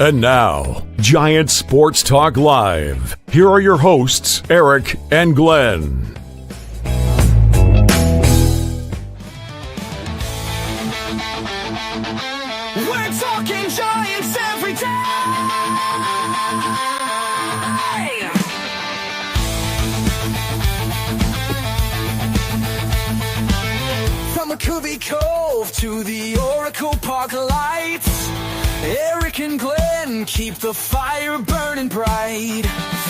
And now, Giant Sports Talk Live. Here are your hosts, Eric and Glenn. We're talking Giants every day. From McCovey Cove to the Oracle Park lights, Eric and Glenn keep the fire burning bright,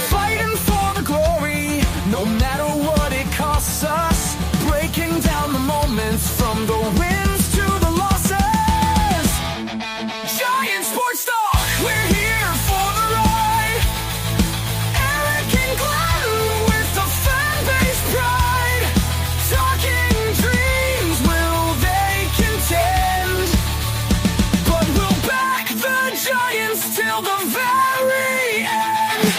fighting for the glory, no matter what it costs us, breaking down the moments from the wins to the losses. Giant Sports Talk, we're here for the ride. Eric and Glenn with the fan base pride, talking dreams, will they contend? But we'll back the Giants till the very end.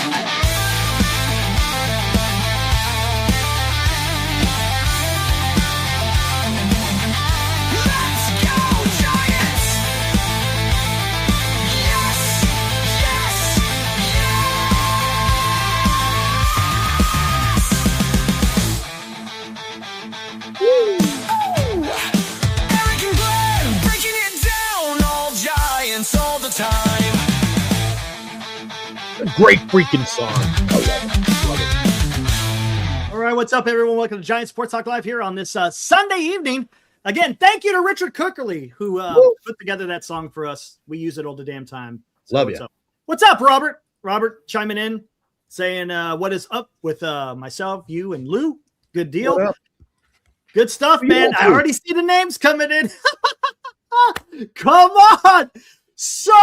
Let's go, Giants! Yes! Yes! Yes! Eric and Glenn breaking it down, all Giants all the time. Great freaking song. I love it. Love it. All right, what's up, everyone? Welcome to Giant Sports Talk Live here on this Sunday evening. Again, thank you to Richard Cookerly, who put together that song for us. We use it all the damn time. So Love what's you. up? What's up, Robert? Robert chiming in, saying what is up with myself, you, and Lou. Good deal. What up? Good stuff, you man. up I to? already see the names coming in. Come on. So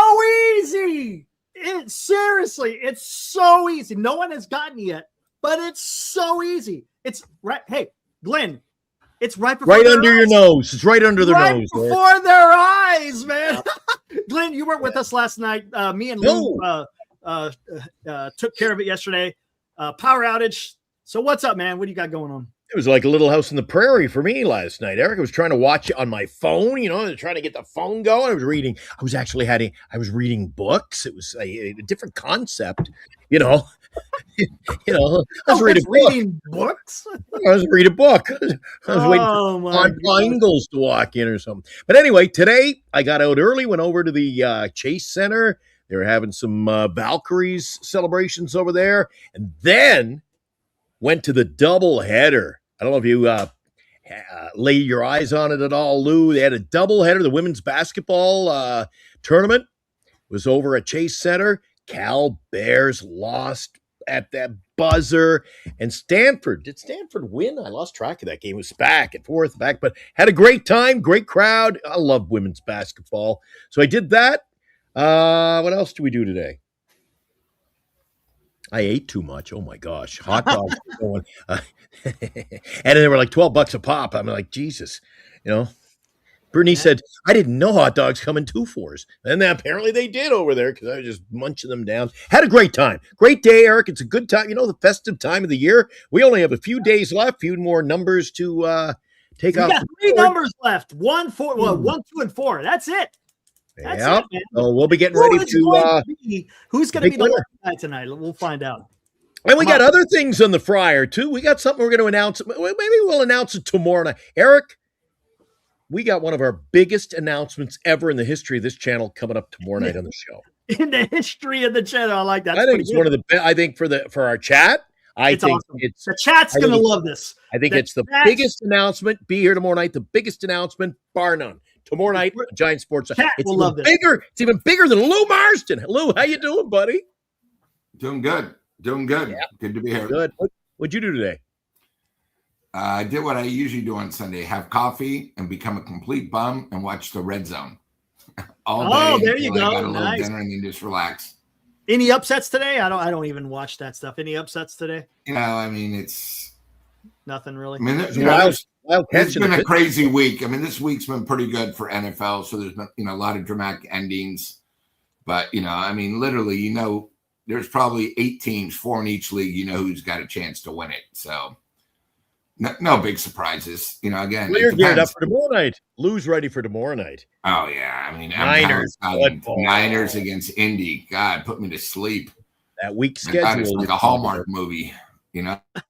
easy. Seriously, it's so easy. No one has gotten it yet, but it's so easy. It's right. Hey, Glenn, it's right before Right their under your eyes. nose. It's right under their Right nose. man. before their eyes, man. Glenn, you weren't with us last night. Me and Lou took care of it yesterday. Power outage. So what's up, man? What do you got going on? It was like a little house in the prairie for me last night. Eric, I was trying to watch it on my phone, trying to get the phone going. I was reading reading books. It was a different concept, I was reading a book. Reading books. I was reading a book. I was waiting Oh for my God. Ingalls to walk in or something. But anyway, today I got out early, went over to the Chase Center. They were having some Valkyries celebrations over there, and then went to the double header. I don't know if you lay your eyes on it at all, Lou. They had a double header. The women's basketball tournament was over at Chase Center. Cal Bears lost at that buzzer. And Stanford, did Stanford win? I lost track of that game. It was back and forth, but had a great time, great crowd. I love women's basketball. So I did that. What else do we do today? I ate too much. Oh my gosh. Hot dogs were going. And they were like $12 a pop. I'm like, Jesus, Bernice said, I didn't know hot dogs come in 2-4s. And then apparently they did over there because I was just munching them down. Had a great time. Great day, Eric. It's a good time. The festive time of the year. We only have a few days left, few more numbers to take off. We got 3 numbers left. 1, 4, 1, 2, and 4. That's it. That's Yeah. it, man. So we'll be getting ready to who's going to be the winner. lucky guy tonight? We'll find out. and we Come got on. other things on the fryer too. We got something we're going to announce. Maybe we'll announce it tomorrow night. Eric, we got one of our biggest announcements ever in the history of this channel coming up tomorrow night on the show. In the history of the channel, I like that. I think it's one of the best. I think for our chat, It's think awesome. it's The chat's I going to think- love this. I think The it's the chat- biggest announcement. Be here tomorrow night. The biggest announcement, bar none. Tomorrow night, Giant Sports. Chat It's will even love this. bigger. It's even bigger than Lou Marston. Lou, how you doing, buddy? Doing good. Yeah. Good to be here. Good. What'd you do today? I did what I usually do on Sunday: have coffee and become a complete bum and watch the Red Zone all day. Oh, there you until I go. got a little Nice. dinner and then just relax. Any upsets today? I don't even watch that stuff. Any upsets today? It's. Nothing really. I mean, Wild it's catch in been the a crazy week. I mean, this week's been pretty good for NFL. So there's been a lot of dramatic endings. But literally, there's probably 8 teams, 4 in each league. Who's got a chance to win it. So No big surprises. Again, Well, it you're geared up depends. for tomorrow night. Lou's ready for tomorrow night. Oh yeah, I mean, Niners football. Niners against Indy. God, put me to sleep. That week My God, it's schedule. like a Hallmark movie.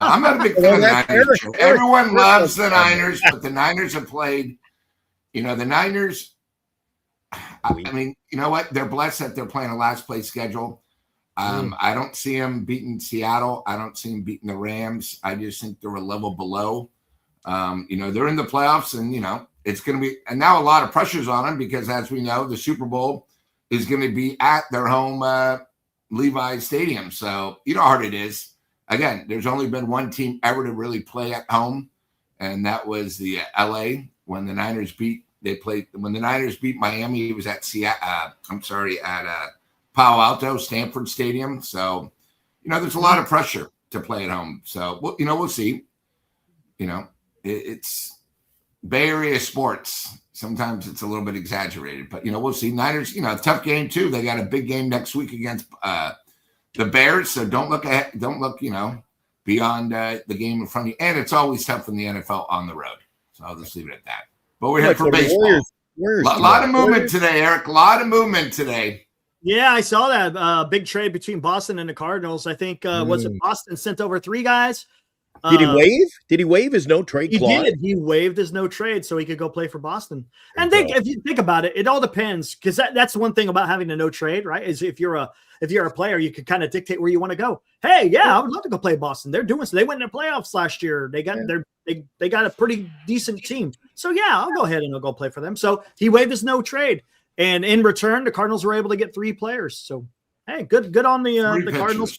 I'm not a big fan Well, of the that's Niners. Eric. Everyone Eric. loves the Niners, but the Niners have played. The Niners. I mean, you know what? They're blessed that they're playing a last place schedule. I don't see them beating Seattle. I don't see them beating the Rams. I just think they're a level below. They're in the playoffs, and it's going to be. And now a lot of pressure's on them because, as we know, the Super Bowl is going to be at their home Levi's Stadium. So you know how hard it is. Again, there's only been one team ever to really play at home, and that was the LA when the Niners beat. When the Niners beat Miami. It was at Palo Alto, Stanford Stadium. So, there's a lot of pressure to play at home. So, we'll see. It's Bay Area sports. Sometimes it's a little bit exaggerated, but we'll see. Niners, tough game too. They got a big game next week against the Bears. So don't look ahead. Don't look, beyond the game in front of you. And it's always tough in the NFL on the road. So I'll just leave it at that. But we're here for baseball. A lot of movement today, Eric. A lot of movement today. Yeah, I saw that big trade between Boston and the Cardinals. I think was it Boston sent over 3 guys. Did he waive? Did he waive his no trade clause? He did. He waived his no trade so he could go play for Boston. And if you think about it, it all depends because that's one thing about having a no trade, right? Is if you're a player, you can kind of dictate where you want to go. Hey, yeah, I would love to go play Boston. They're doing so. They went in the playoffs last year. They got they got a pretty decent team. So yeah, I'll go ahead and I'll go play for them. So he waived his no trade, and in return, the Cardinals were able to get 3 players. So hey, good on the Cardinals.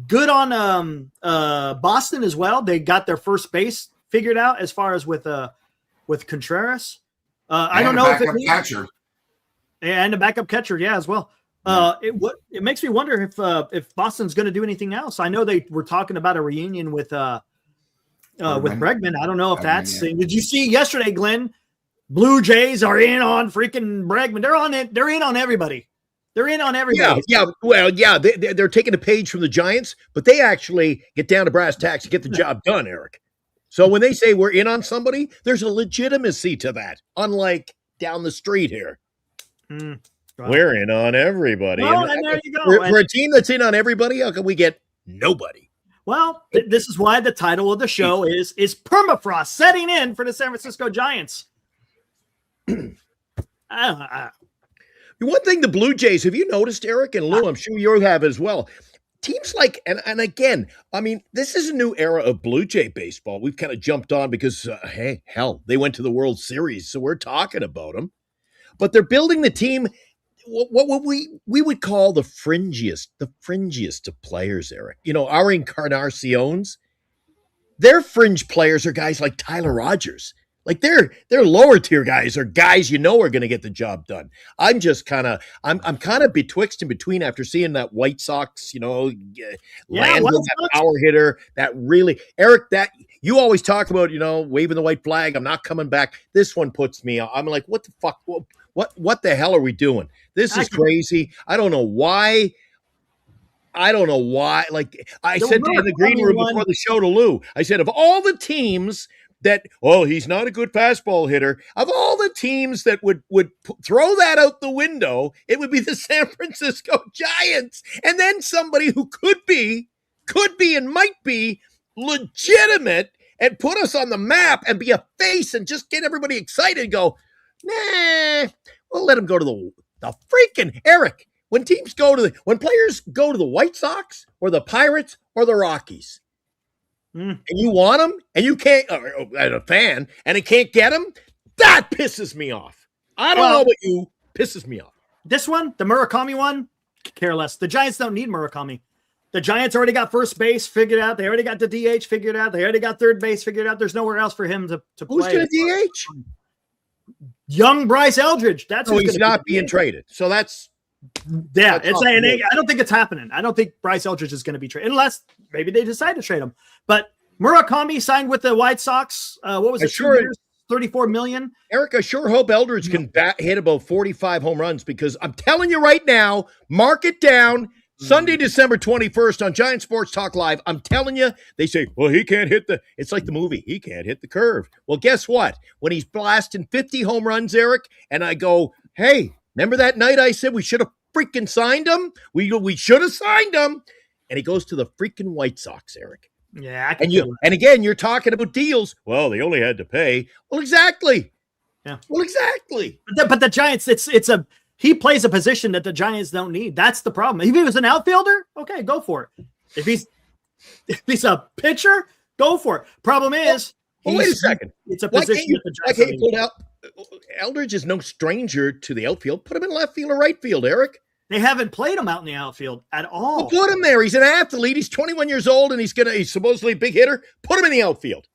Good on Boston as well. They got their first base figured out as far as with Contreras. I don't know if catcher and a backup catcher, yeah, as well. It makes me wonder if Boston's going to do anything else. I know they were talking about a reunion with Bregman. I don't know if that's. Did you see yesterday, Glenn? Blue Jays are in on freaking Bregman. They're on it. They're in on everybody. They're in on everybody. Yeah. Well, yeah, they're taking a page from the Giants, but they actually get down to brass tacks to get the job done, Eric. So when they say we're in on somebody, there's a legitimacy to that, unlike down the street here. Well, we're in on everybody. Well, and there you go. For a team that's in on everybody, how can we get nobody? Well, this is why the title of the show is Permafrost setting in for the San Francisco Giants. One thing the Blue Jays, have you noticed, Eric and Lou, I'm sure you have as well, teams like, and again, I mean, this is a new era of Blue Jay baseball. We've kind of jumped on because, they went to the World Series, so we're talking about them. But they're building the team, what we would call the fringiest of players, Eric. Our Encarnaciones, their fringe players are guys like Tyler Rogers. Like their lower tier guys are guys are going to get the job done. I'm just kind of betwixt and between after seeing that White Sox, land that power hitter that really, Eric, that you always talk about, waving the white flag. I'm not coming back. This one puts me. I'm like, what the fuck? What the hell are we doing? This is crazy. I don't know why. Like I said in the green room before the show to Lou, I said of all the teams that, he's not a good fastball hitter. Of all the teams that would throw that out the window, it would be the San Francisco Giants. And then somebody who could be and might be legitimate and put us on the map and be a face and just get everybody excited and go, nah, we'll let him go to the freaking Eric. When players go to the White Sox or the Pirates or the Rockies, and you want them, and you can't, a fan, and it can't get them, that pisses me off. I don't know about you, pisses me off. This one, the Murakami one, care less. The Giants don't need Murakami. The Giants already got first base figured out. They already got the DH figured out. They already got third base figured out. There's nowhere else for him to play. Who's going to DH? Young Bryce Eldridge. That's who's he's not being traded. So that's. Yeah, I don't think it's happening. I don't think Bryce Eldridge is going to be traded unless maybe they decide to trade him. But Murakami signed with the White Sox. What was it? 2 years, $34 million. Eric, I sure hope Eldridge can hit about 45 home runs because I'm telling you right now, mark it down. Sunday, December 21st on Giant Sports Talk Live. I'm telling you, they say, well, he can't hit it's like the movie. He can't hit the curve. Well, guess what? When he's blasting 50 home runs, Eric, and I go, hey, remember that night I said we should have freaking signed him? We should have signed him. And he goes to the freaking White Sox, Eric. Yeah, I can and again, you're talking about deals. Well, they only had to pay. Well, exactly. Yeah. Well, exactly. But the Giants, he plays a position that the Giants don't need. That's the problem. If he was an outfielder, okay, go for it. If he's a pitcher, go for it. Problem is, wait a second. It's a position that the Giants don't need. Eldridge is no stranger to the outfield. Put him in left field or right field, Eric. They haven't played him out in the outfield at all. Well, put him there. He's an athlete. He's 21 years old, and he's supposedly a big hitter. Put him in the outfield.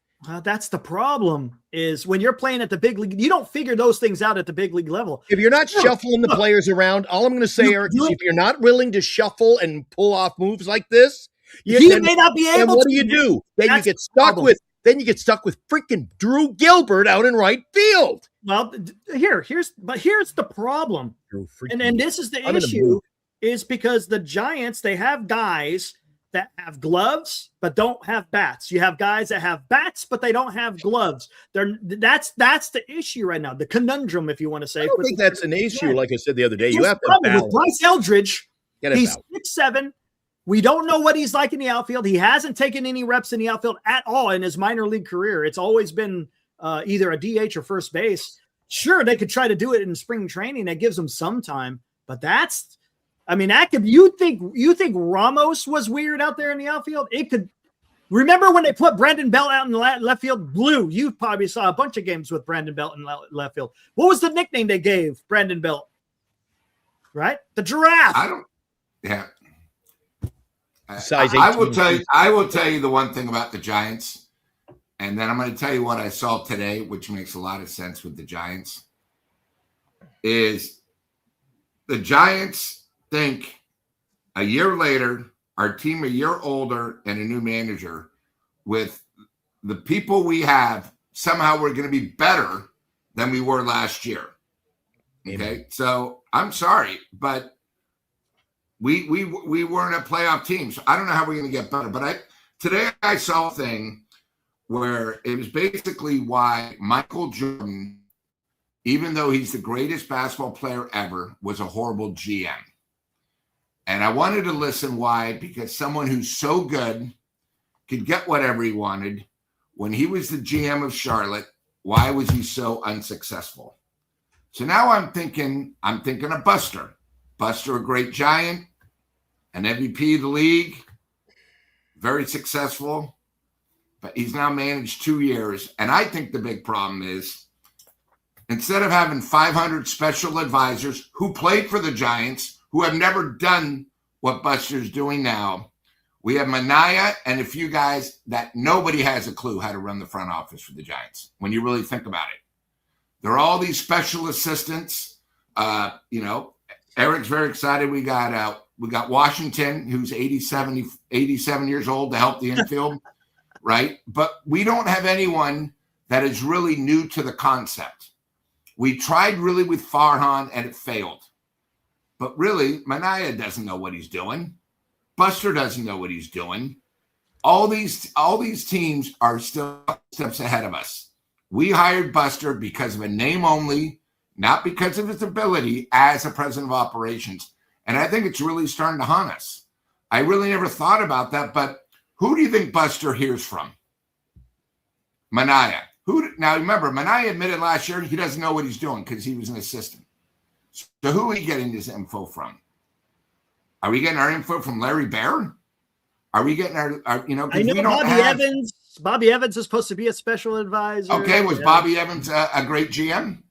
That's the problem, is when you're playing at the big league, you don't figure those things out at the big league level. If you're not shuffling the players around, all I'm going to say, Eric, is if you're not willing to shuffle and pull off moves like this, he may not be able to. What do? Then you get stuck with freaking Drew Gilbert out in right field. Well, here's the problem. And this is the issue, is because the Giants, they have guys that have gloves but don't have bats. You have guys that have bats but they don't have gloves. That's the issue right now. The conundrum, if you want to say. I don't think that's an issue. Like I said the other day, you have to balance. With Bryce Eldridge, he's 6'7". We don't know what he's like in the outfield. He hasn't taken any reps in the outfield at all in his minor league career. It's always been either a DH or first base. Sure, they could try to do it in spring training. That gives them some time, but you think Ramos was weird out there in the outfield? It could. Remember when they put Brandon Belt out in the left field? Blue. You probably saw a bunch of games with Brandon Belt in left field. What was the nickname they gave Brandon Belt? Right, the giraffe. I will tell you the one thing about the Giants, and then I'm going to tell you what I saw today, which makes a lot of sense with the Giants. Is the Giants think a year later, our team a year older and a new manager, with the people we have, somehow we're going to be better than we were last year. Okay. So I'm sorry, but we weren't a playoff team. So I don't know how we're going to get better, but today I saw a thing where it was basically why Michael Jordan, even though he's the greatest basketball player ever, was a horrible GM. And I wanted to listen why, because someone who's so good could get whatever he wanted. When he was the GM of Charlotte, why was he so unsuccessful? So now I'm thinking of Buster. Buster, a great Giant, an MVP of the league, very successful, but he's now managed 2 years. And I think the big problem is, instead of having 500 special advisors who played for the Giants, who have never done what Buster's doing now, we have Minaya and a few guys that nobody has a clue how to run the front office for the Giants, when you really think about it. There are all these special assistants. Eric's very excited. We got Washington, who's 87 years old, to help the infield, right? But we don't have anyone that is really new to the concept. We tried really with Farhan and it failed. But really, Minaya doesn't know what he's doing. Buster doesn't know what he's doing. All these teams are still steps ahead of us. We hired Buster because of a name only, not because of his ability as a president of operations. And I think it's really starting to haunt us. I really never thought about that, but who do you think Buster hears from? Minaya. Now remember, Minaya admitted last year he doesn't know what he's doing because he was an assistant. So who are we getting this info from? Are we getting our info from Larry Bear? Are we getting our I know Bobby Evans is supposed to be a special advisor. Okay, was Bobby Evans a great GM?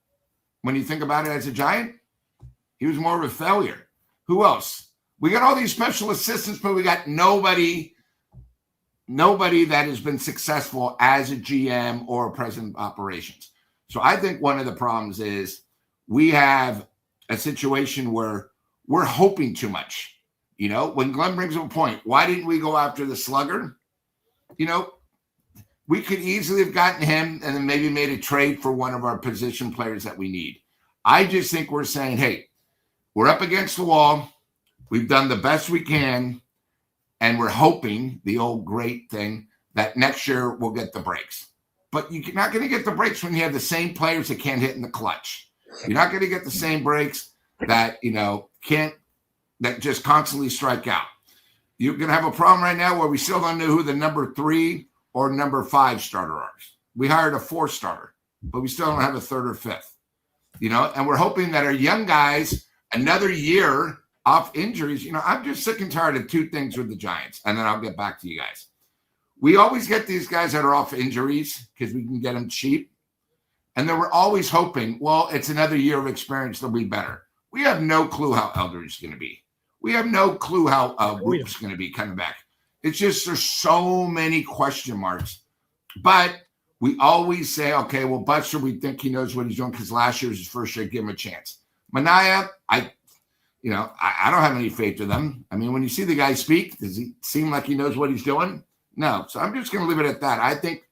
When you think about it as a Giant, he was more of a failure. Who else? We got all these special assistants, but we got nobody that has been successful as a GM or a president of operations. So I think one of the problems is we have a situation where we're hoping too much. When Glenn brings up a point, why didn't we go after the slugger? We could easily have gotten him and then maybe made a trade for one of our position players that we need. I just think we're saying, hey, we're up against the wall. We've done the best we can, and we're hoping, the old great thing, that next year we'll get the breaks. But you're not going to get the breaks when you have the same players that can't hit in the clutch. You're not going to get the same breaks that, that just constantly strike out. You're going to have a problem right now where we still don't know who the number 3 or number 5 starter are. We hired a 4 starter, but we still don't have a 3rd or 5th. And we're hoping that our young guys, another year off injuries, I'm just sick and tired of 2 things with the Giants, and then I'll get back to you guys. We always get these guys that are off injuries because we can get them cheap. And then we're always hoping, well, it's another year of experience, they'll be better. We have no clue how Elder's going to be. We have no clue how Roop's going to be coming back. It's just there's so many question marks. But we always say, okay, well, Buster, we think he knows what he's doing because last year was his first year. Give him a chance. Mania, I don't have any faith in them. I mean, when you see the guy speak, does he seem like he knows what he's doing? No. So I'm just going to leave it at that. I think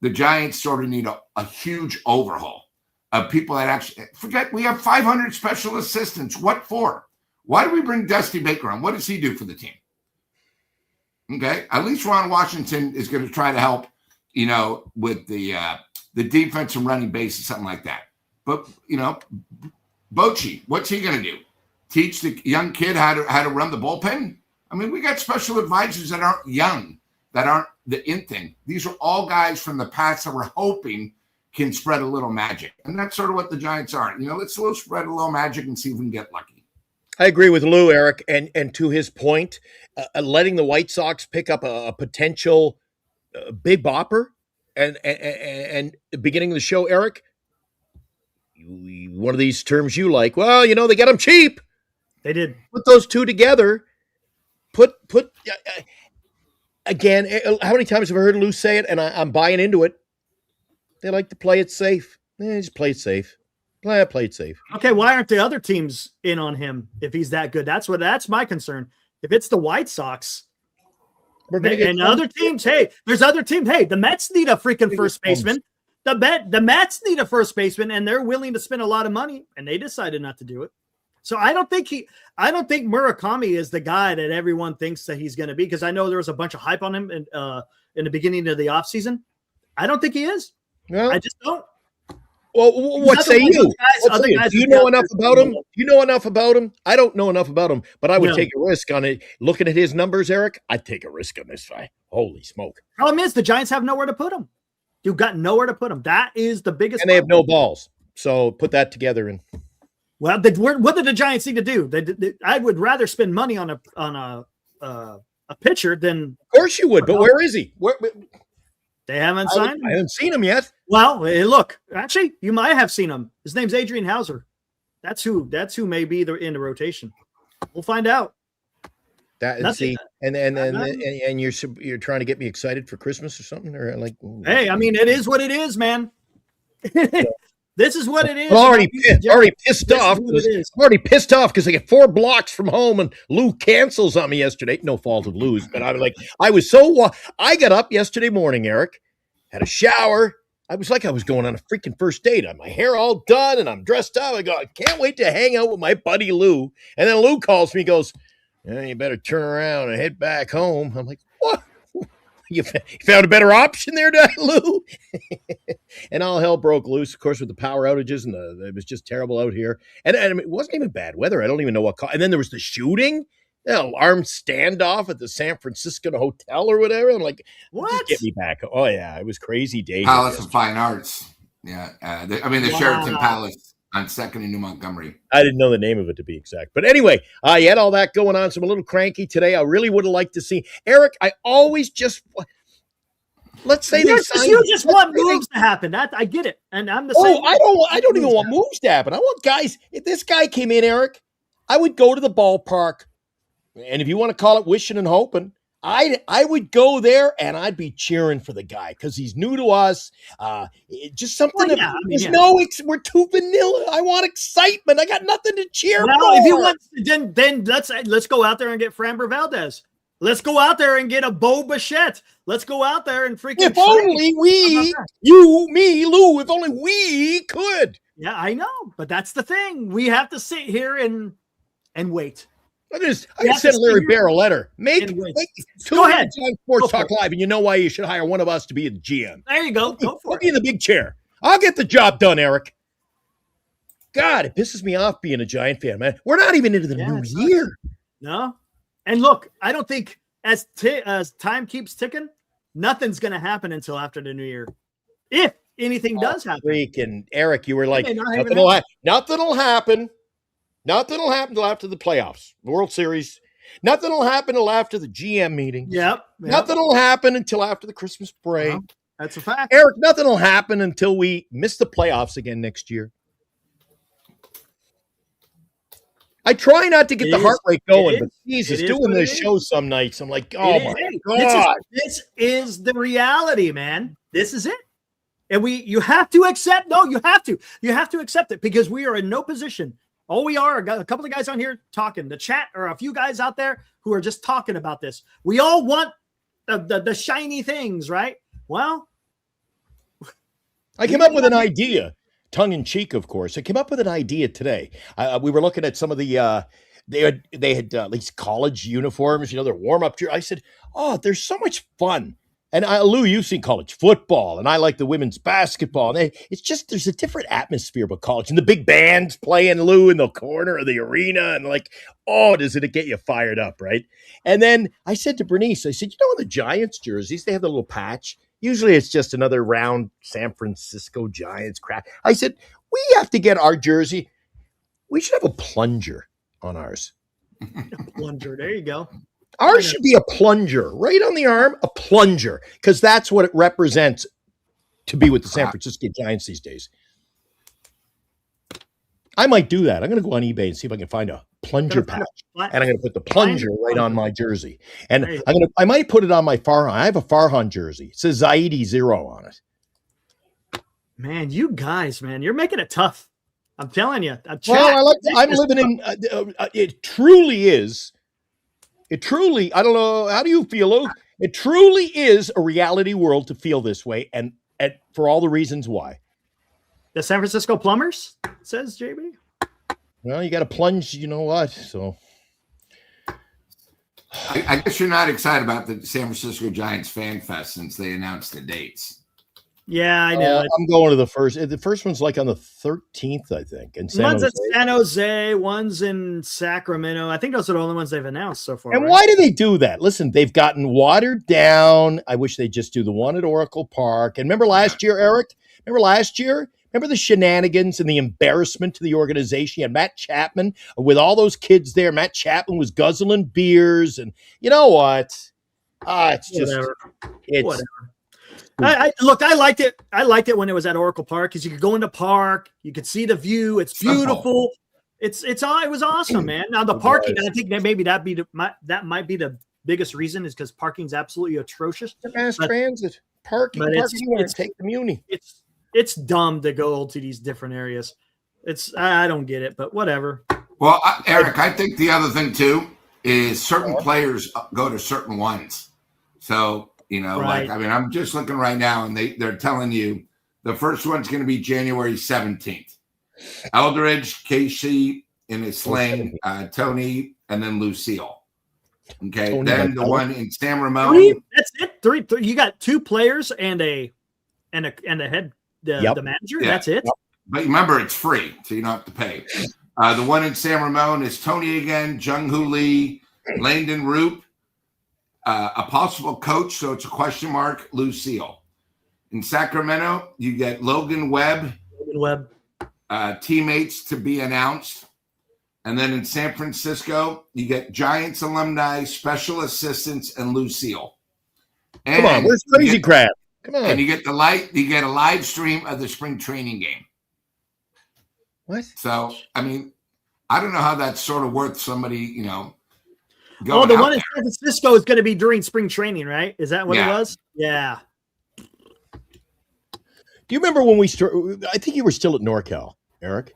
the Giants sort of need a huge overhaul of people that actually forget we have 500 special assistants. What for? Why do we bring Dusty Baker on? What does he do for the team? Okay. At least Ron Washington is going to try to help, with the defense and running base or something like that. But, Bochy, what's he going to do? Teach the young kid how to run the bullpen? I mean, we got special advisors that aren't young, that aren't the in thing. These are all guys from the past that we're hoping can spread a little magic. And that's sort of what the Giants are. Let's spread a little magic and see if we can get lucky. I agree with Lou, Eric, and to his point, letting the White Sox pick up a potential big bopper, and the beginning of the show, Eric, one of these terms you like. Well, they got them cheap. They did. Put those 2 together. Put again. How many times have I heard Lou say it? And I'm buying into it. They like to play it safe. Just play it safe. Play it safe. Okay, why aren't the other teams in on him if he's that good? That's my concern. If it's the White Sox and other teams, there's other teams. Hey, the Mets need a freaking first baseman. The Mets need a first baseman, and they're willing to spend a lot of money, and they decided not to do it. So I don't think Murakami is the guy that everyone thinks that he's going to be, because I know there was a bunch of hype on him in the beginning of the offseason. I don't think he is. No. I just don't. Well, what say you? Do you know enough about him? Do you know enough about him? I don't know enough about him, but I would take a risk on it. Looking at his numbers, Eric, I'd take a risk on this guy. Holy smoke. Problem is, the Giants have nowhere to put him. You've got nowhere to put him. That is the biggest And they have no balls. So put that together. And well, what did the Giants need to do? I would rather spend money on a pitcher than. Of course you would, but where is he? They haven't signed him? I haven't seen him yet. Well, look, actually, you might have seen him. His name's Adrian Hauser. That's who may be in the rotation. We'll find out. And you're trying to get me excited for Christmas or something, or like? Hey, I mean, it is what it is, man. This is what it is. I'm already pissed off. I'm already pissed off because I get 4 blocks from home, and Lou cancels on me yesterday. No fault of Lou's, but I got up yesterday morning, Eric, had a shower. I was like I was going on a freaking first date. I had my hair all done, and I'm dressed up. I go, I can't wait to hang out with my buddy Lou. And then Lou calls me, goes, you better turn around and head back home. I'm like, what? You found a better option there, Lou? And all hell broke loose, of course, with the power outages, and it was just terrible out here. And it wasn't even bad weather. I don't even know what caused. And then there was the shooting, armed standoff at the San Francisco hotel or whatever. I'm like, what? Just get me back. Oh, yeah, it was crazy day. Palace of Fine Arts. Yeah. The Sheraton Palace on 2nd and New Montgomery. I didn't know the name of it, to be exact. But anyway, you had all that going on, so I'm a little cranky today. I really would have liked to see Eric. I always just let's say you just want moves to happen. That I get it, and I'm the same. I don't even want moves to happen. I want guys. If this guy came in, Eric, I would go to the ballpark, and if you want to call it wishing and hoping, I would go there and I'd be cheering for the guy because he's new to us. Just something. We're too vanilla. I want excitement. I got nothing to cheer for. If you want, then let's go out there and get Framber Valdez. Let's go out there and get a Bo Bichette. Let's go out there and freaking. If only you, me, Lou. If only we could. Yeah, I know, but that's the thing. We have to sit here and wait. I You just have to sent sit Larry here Bear a letter. Make and wait. tune in ahead. to Sports Go for Talk it. Live, and you know why you should hire one of us to be a GM. There you go. Go for Put me it. in the big chair. I'll get the job done, Eric. God, it pisses me off being a Giant fan, man. We're not even into the Yeah, new it sucks. year. No. And look, I don't think as time keeps ticking, nothing's going to happen until after the new year. If anything does happen. Freaking Eric, you were like, may not even nothing will happen. Nothing will happen until after the playoffs, the World Series. Nothing will happen until after the GM meeting. Yep. Nothing will happen until after the Christmas break. Uh-huh. That's a fact. Eric, nothing will happen until we miss the playoffs again next year. I try not to get the heart rate going, but Jesus, doing this show some nights, I'm like, oh my God. This is the reality, man. This is it. And you have to accept. No, you have to accept it because we are in no position. All we are a couple of guys on here talking. The chat or a few guys out there who are just talking about this. We all want the shiny things, right? Well, I came up with an idea, tongue in cheek, of course. I came up with an idea today. We were looking at some of the they had at least college uniforms, their warm up gear. I said, "Oh, there's so much fun." And Lou, you've seen college football, and I like the women's basketball. And it's just there's a different atmosphere with college, and the big bands playing Lou in the corner of the arena, and like, oh, does it get you fired up, right? And then I said to Bernice, I said, in the Giants jerseys, they have the little patch. Usually it's just another round San Francisco Giants crap. I said, we have to get our jersey. We should have a plunger on ours. Plunger. There you go. Ours should be a plunger right on the arm, a plunger, because that's what it represents to be with the San Francisco Giants these days. I might do that. I'm going to go on eBay and see if I can find a plunger patch, and I'm going to put the plunger right on my jersey. And I might put it on my Farhan. I have a Farhan jersey. It says Zaidi 0 on it. Man, you guys, man, you're making it tough. I'm telling you. I'm living in. It truly is. It truly, I don't know, how do you feel, Luke? It truly is a reality world to feel this way, and for all the reasons why. The San Francisco Plumbers, says JB. Well, you got to plunge, you know what, so. I guess you're not excited about the San Francisco Giants Fan Fest since they announced the dates. Yeah, I know. I'm going to the first. The first one's like on the 13th, I think. And one's in San Jose, one's in Sacramento. I think those are the only ones they've announced so far. And why do they do that? Listen, they've gotten watered down. I wish they'd just do the one at Oracle Park. And remember last year, Eric? Remember the shenanigans and the embarrassment to the organization? You had Matt Chapman with all those kids there. Matt Chapman was guzzling beers. And you know what? It's just whatever. Whatever. I liked it. I liked it when it was at Oracle Park because you could go in the park, you could see the view. It's beautiful. It was awesome, man. Now the parking, I think that maybe that might be the biggest reason is because parking's absolutely atrocious. The mass transit parking. You want to take the Muni. It's dumb to go to these different areas. I don't get it, but whatever. Well, Eric, I think the other thing too is certain players go to certain ones. So. Right. I'm just looking right now, and they're telling you the first one's going to be January 17th. Eldridge, Casey in his sling, Tony, and then Lucille. Okay, Tony then the one in San Ramon. That's it. Three. You got 2 players and a head, the manager. Yeah. That's it. Yep. But remember, it's free, so you don't have to pay. The one in San Ramon is Tony again, Jung Hoo Lee, Langdon Roop. A possible coach, so it's a question mark, Lucille. In Sacramento, you get Logan Webb. Teammates to be announced. And then in San Francisco, you get Giants alumni, special assistants, and Lucille. And come on, where's Crazy Crab? Come on. And you get a live stream of the spring training game. What? So, I don't know how that's sort of worth somebody, the one in San Francisco is going to be during spring training, right? Is that what it was? Yeah. Do you remember when we started? I think you were still at NorCal, Eric. Do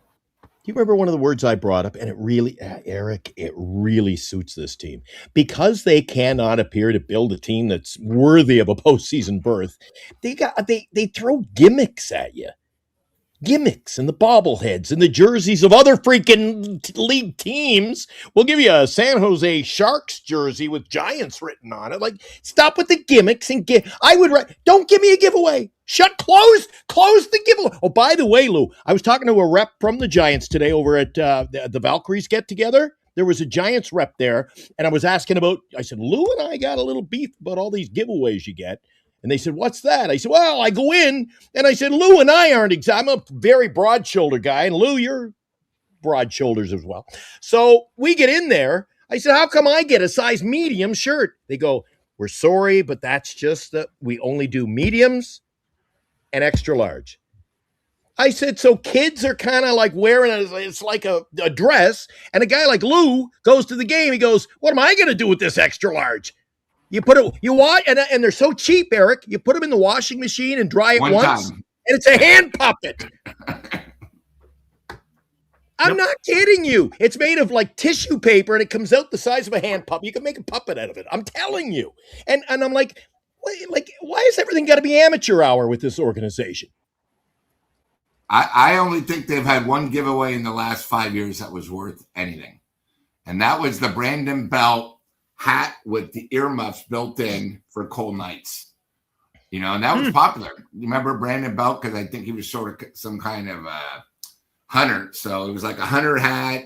you remember one of the words I brought up? And it really, Eric, it really suits this team because they cannot appear to build a team that's worthy of a postseason berth. They throw gimmicks at you. gimmicks and the bobbleheads and the jerseys of other freaking league teams. We'll give you a San Jose Sharks jersey with Giants written on it. Like, stop with the gimmicks and don't give me a giveaway. Close the giveaway. Oh, by the way, Lou, I was talking to a rep from the Giants today over at the Valkyries get together. There was a Giants rep there, and I was asking I said, Lou and I got a little beef about all these giveaways you get. And they said, what's that? I said, well, I go in, and I said, Lou and I aren't I'm a very broad-shoulder guy, and Lou, you're broad shoulders as well. So we get in there. I said, how come I get a size medium shirt? They go, we're sorry, but that's just that we only do mediums and extra large. I said, so kids are kind of like wearing it's like a dress, and a guy like Lou goes to the game. He goes, what am I going to do with this extra large? You watch, and they're so cheap, Eric. You put them in the washing machine and dry it once, and it's a hand puppet. I'm not kidding you. It's made of like tissue paper, and it comes out the size of a hand puppet. You can make a puppet out of it. I'm telling you. And I'm like, why is everything got to be amateur hour with this organization? I only think they've had one giveaway in the last 5 years that was worth anything. And that was the Brandon Belt hat with the earmuffs built in for cold nights. And that was popular. You remember Brandon Belt? Because I think he was sort of some kind of hunter. So it was like a hunter hat.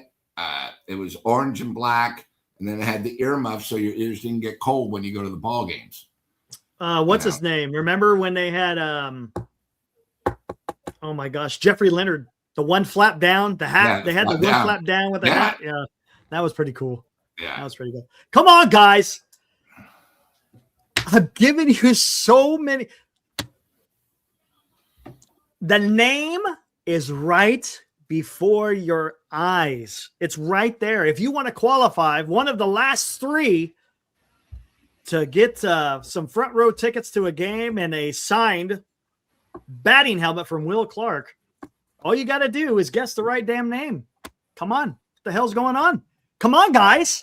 It was orange and black. And then it had the earmuffs so your ears didn't get cold when you go to the ball games. What's his name? Remember when they had oh my gosh, Jeffrey Leonard, the one flap down, the hat. They had the one flap down with the hat. Yeah, that was pretty cool. Yeah, that was pretty good. Come on, guys. I'm giving you so many. The name is right before your eyes. It's right there. If you want to qualify, one of the last three to get some front row tickets to a game and a signed batting helmet from Will Clark, all you got to do is guess the right damn name. Come on. What the hell's going on? Come on, guys.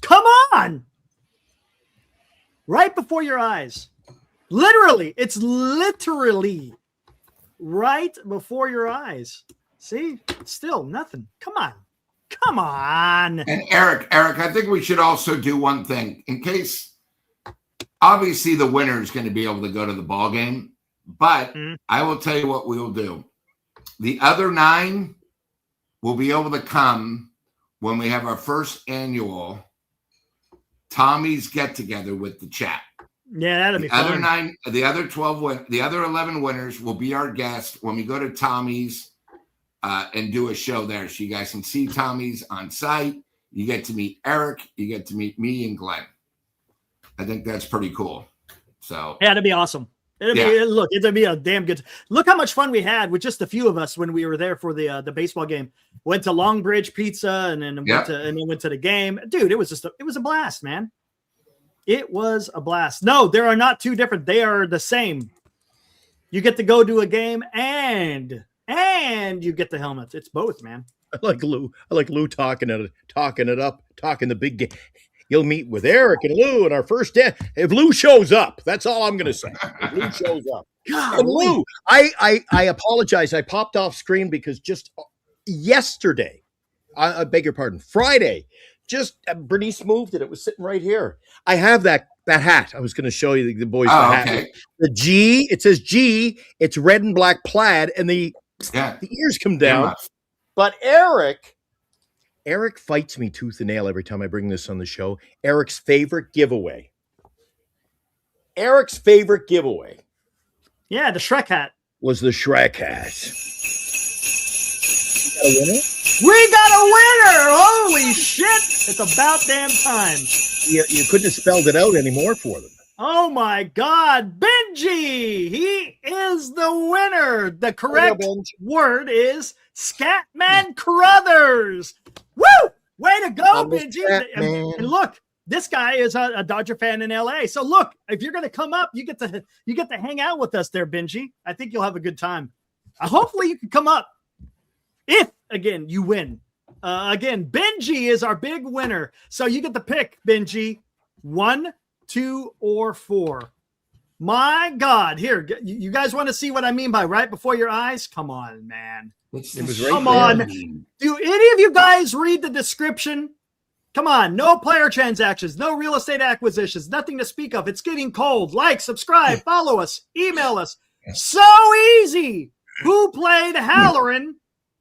Come on. Right before your eyes. Literally. It's literally right before your eyes. See? Still nothing. Come on. Come on. And Eric, I think we should also do one thing in case obviously the winner is going to be able to go to the ball game, but I will tell you what we will do. The other 9 will be able to come when we have our first annual Tommy's get together with the chat. Yeah, that'll be fun. The other 11 winners will be our guests when we go to Tommy's and do a show there. So you guys can see Tommy's on site. You get to meet Eric. You get to meet me and Glenn. I think that's pretty cool. So yeah, that'd be awesome. It'll be a damn good. Look how much fun we had with just a few of us when we were there for the baseball game. Went to Longbridge Pizza and then went to the game. Dude, it was a blast, man. It was a blast. No, there are not two different. They are the same. You get to go to a game and you get the helmets. It's both, man. I like Lou talking it up, talking the big game. You'll meet with Eric and Lou in our first day. If Lou shows up, that's all I'm going to say. If Lou shows up. God, and Lou, I apologize. I popped off screen because just yesterday, I beg your pardon, Friday, just Bernice moved it. It was sitting right here. I have that hat. I was going to show you the boys. Hat. Okay. The G, it says G. It's red and black plaid, and the ears come down. But Eric fights me tooth and nail every time I bring this on the show. Eric's favorite giveaway. Yeah, the Shrek hat. Was the Shrek hat. We got a winner! Holy shit! It's about damn time. You couldn't have spelled it out anymore for them. Oh my God, Benji! He is the winner. The correct word is Scatman Crothers. Woo! Way to go, Benji! And look, this guy is a Dodger fan in LA. So look, if you're going to come up, you get to hang out with us there, Benji. I think you'll have a good time. Hopefully, you can come up. If again you win, Benji is our big winner. So you get to pick, Benji, 1, 2, or 4. My God. Here, you guys want to see what I mean by right before your eyes? Come on, man. It's It was the right Come there. on. Do any of you guys read the description? Come on. No player transactions, no real estate acquisitions, nothing to speak of. It's getting cold. Like, subscribe, follow us, email us. So easy. Who played Halloran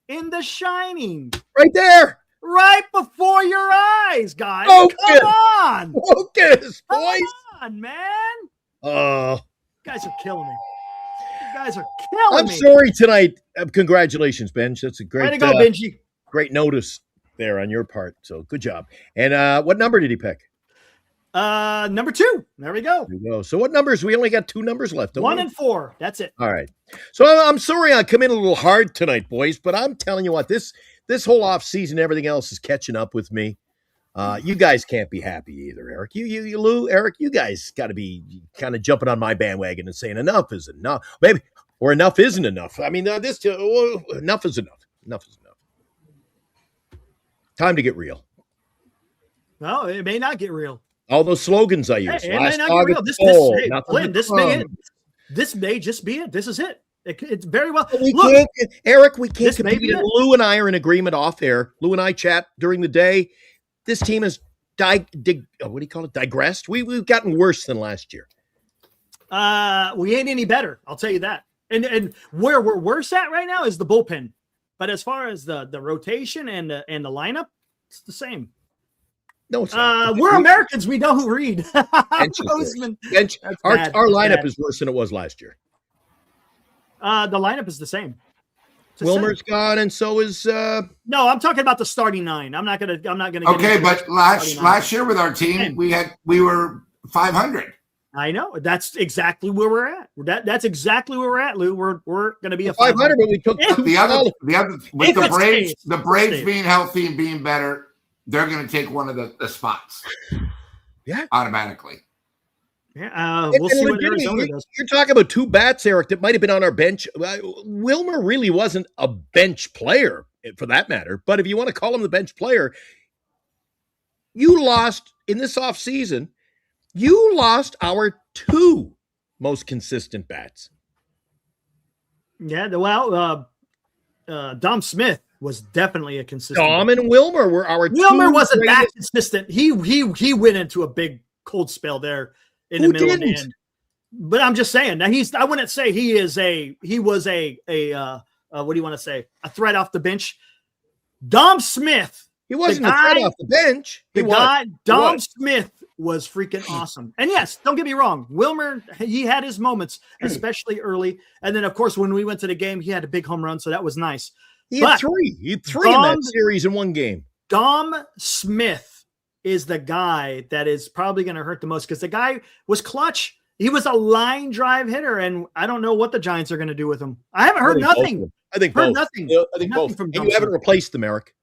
in The Shining? Right there. Right before your eyes, guys. Focus. Come on. Focus, Come boys. on, man. Oh, You guys are killing me. You guys are killing I'm me. sorry tonight. Congratulations, Benj. That's a Way great, to go, Benji. great notice there on your part. So good job. And what number did he pick? Number 2. There we go. There you go. So what numbers? We only got 2 numbers left. Don't 1 we? and 4. That's it. All right. So I'm sorry I come in a little hard tonight, boys, but I'm telling you what, this whole off season, everything else is catching up with me. You guys can't be happy either, Eric. You, Lou, Eric, you guys got to be kind of jumping on my bandwagon and saying enough is enough, maybe, or enough isn't enough. I mean, enough is enough. Enough is enough. Time to get real. No, it may not get real. All those slogans I use. It may Last not get dog real. at the This, bowl, hey, nothing Glenn, but this may it. crumbs. This may just be it. This is it. It's very well. We Look, can't, Eric, we can't this may compete. be it. Lou and I are in agreement off air. Lou and I chat during the day. This team has what do you call it? Digressed. We've gotten worse than last year. we ain't any better. I'll tell you that. And where we're worse at right now is the bullpen. But as far as the rotation and the lineup, it's the same. No, it's not. We're Americans. We know who read. Bench is worse. Postman. Bench. That's Our bad. lineup That's is worse than it was last year. The lineup is the same. It's the Wilmer's same. gone, and so is. No, I'm talking about the starting 9. I'm not gonna. Get Okay, into but the last starting 9. year with our team, we were 500. I know that's exactly where we're at. That's exactly where we're at, Lou. We're going to be a 500, but we took If- The other with If the it Braves, stays, the Braves stays. being healthy and being better, they're going to take one of the spots. Yeah. Automatically. Yeah, And we'll see what legitimately, Arizona does. you're talking about 2 bats, Eric, that might have been on our bench. Wilmer really wasn't a bench player, for that matter. But if you want to call him the bench player, you lost in this offseason. You lost our 2 most consistent bats. Yeah, well, Dom Smith was definitely a consistent. Dom and Wilmer were our 2 Wilmer wasn't that greatest- consistent. He went into a big cold spell there in Who the middle of didn't? the end. But I'm just saying now I wouldn't say he was a what do you want to say? A threat off the bench. Dom Smith, He wasn't the a threat guy- off the bench. He the was. guy, He Dom was. Smith was freaking awesome. And yes, don't get me wrong. Wilmer, he had his moments, especially early. And then, of course, when we went to the game, he had a big home run. So that was nice. He had But 3. He had 3 in that Dom- series in one game. Dom Smith is the guy that is probably going to hurt the most because the guy was clutch. He was a line drive hitter, and I don't know what the Giants are going to do with him. I haven't heard nothing. I think Heard both. nothing. Yeah, I think Nothing both. from And Dom you haven't Smith. replaced them, Eric.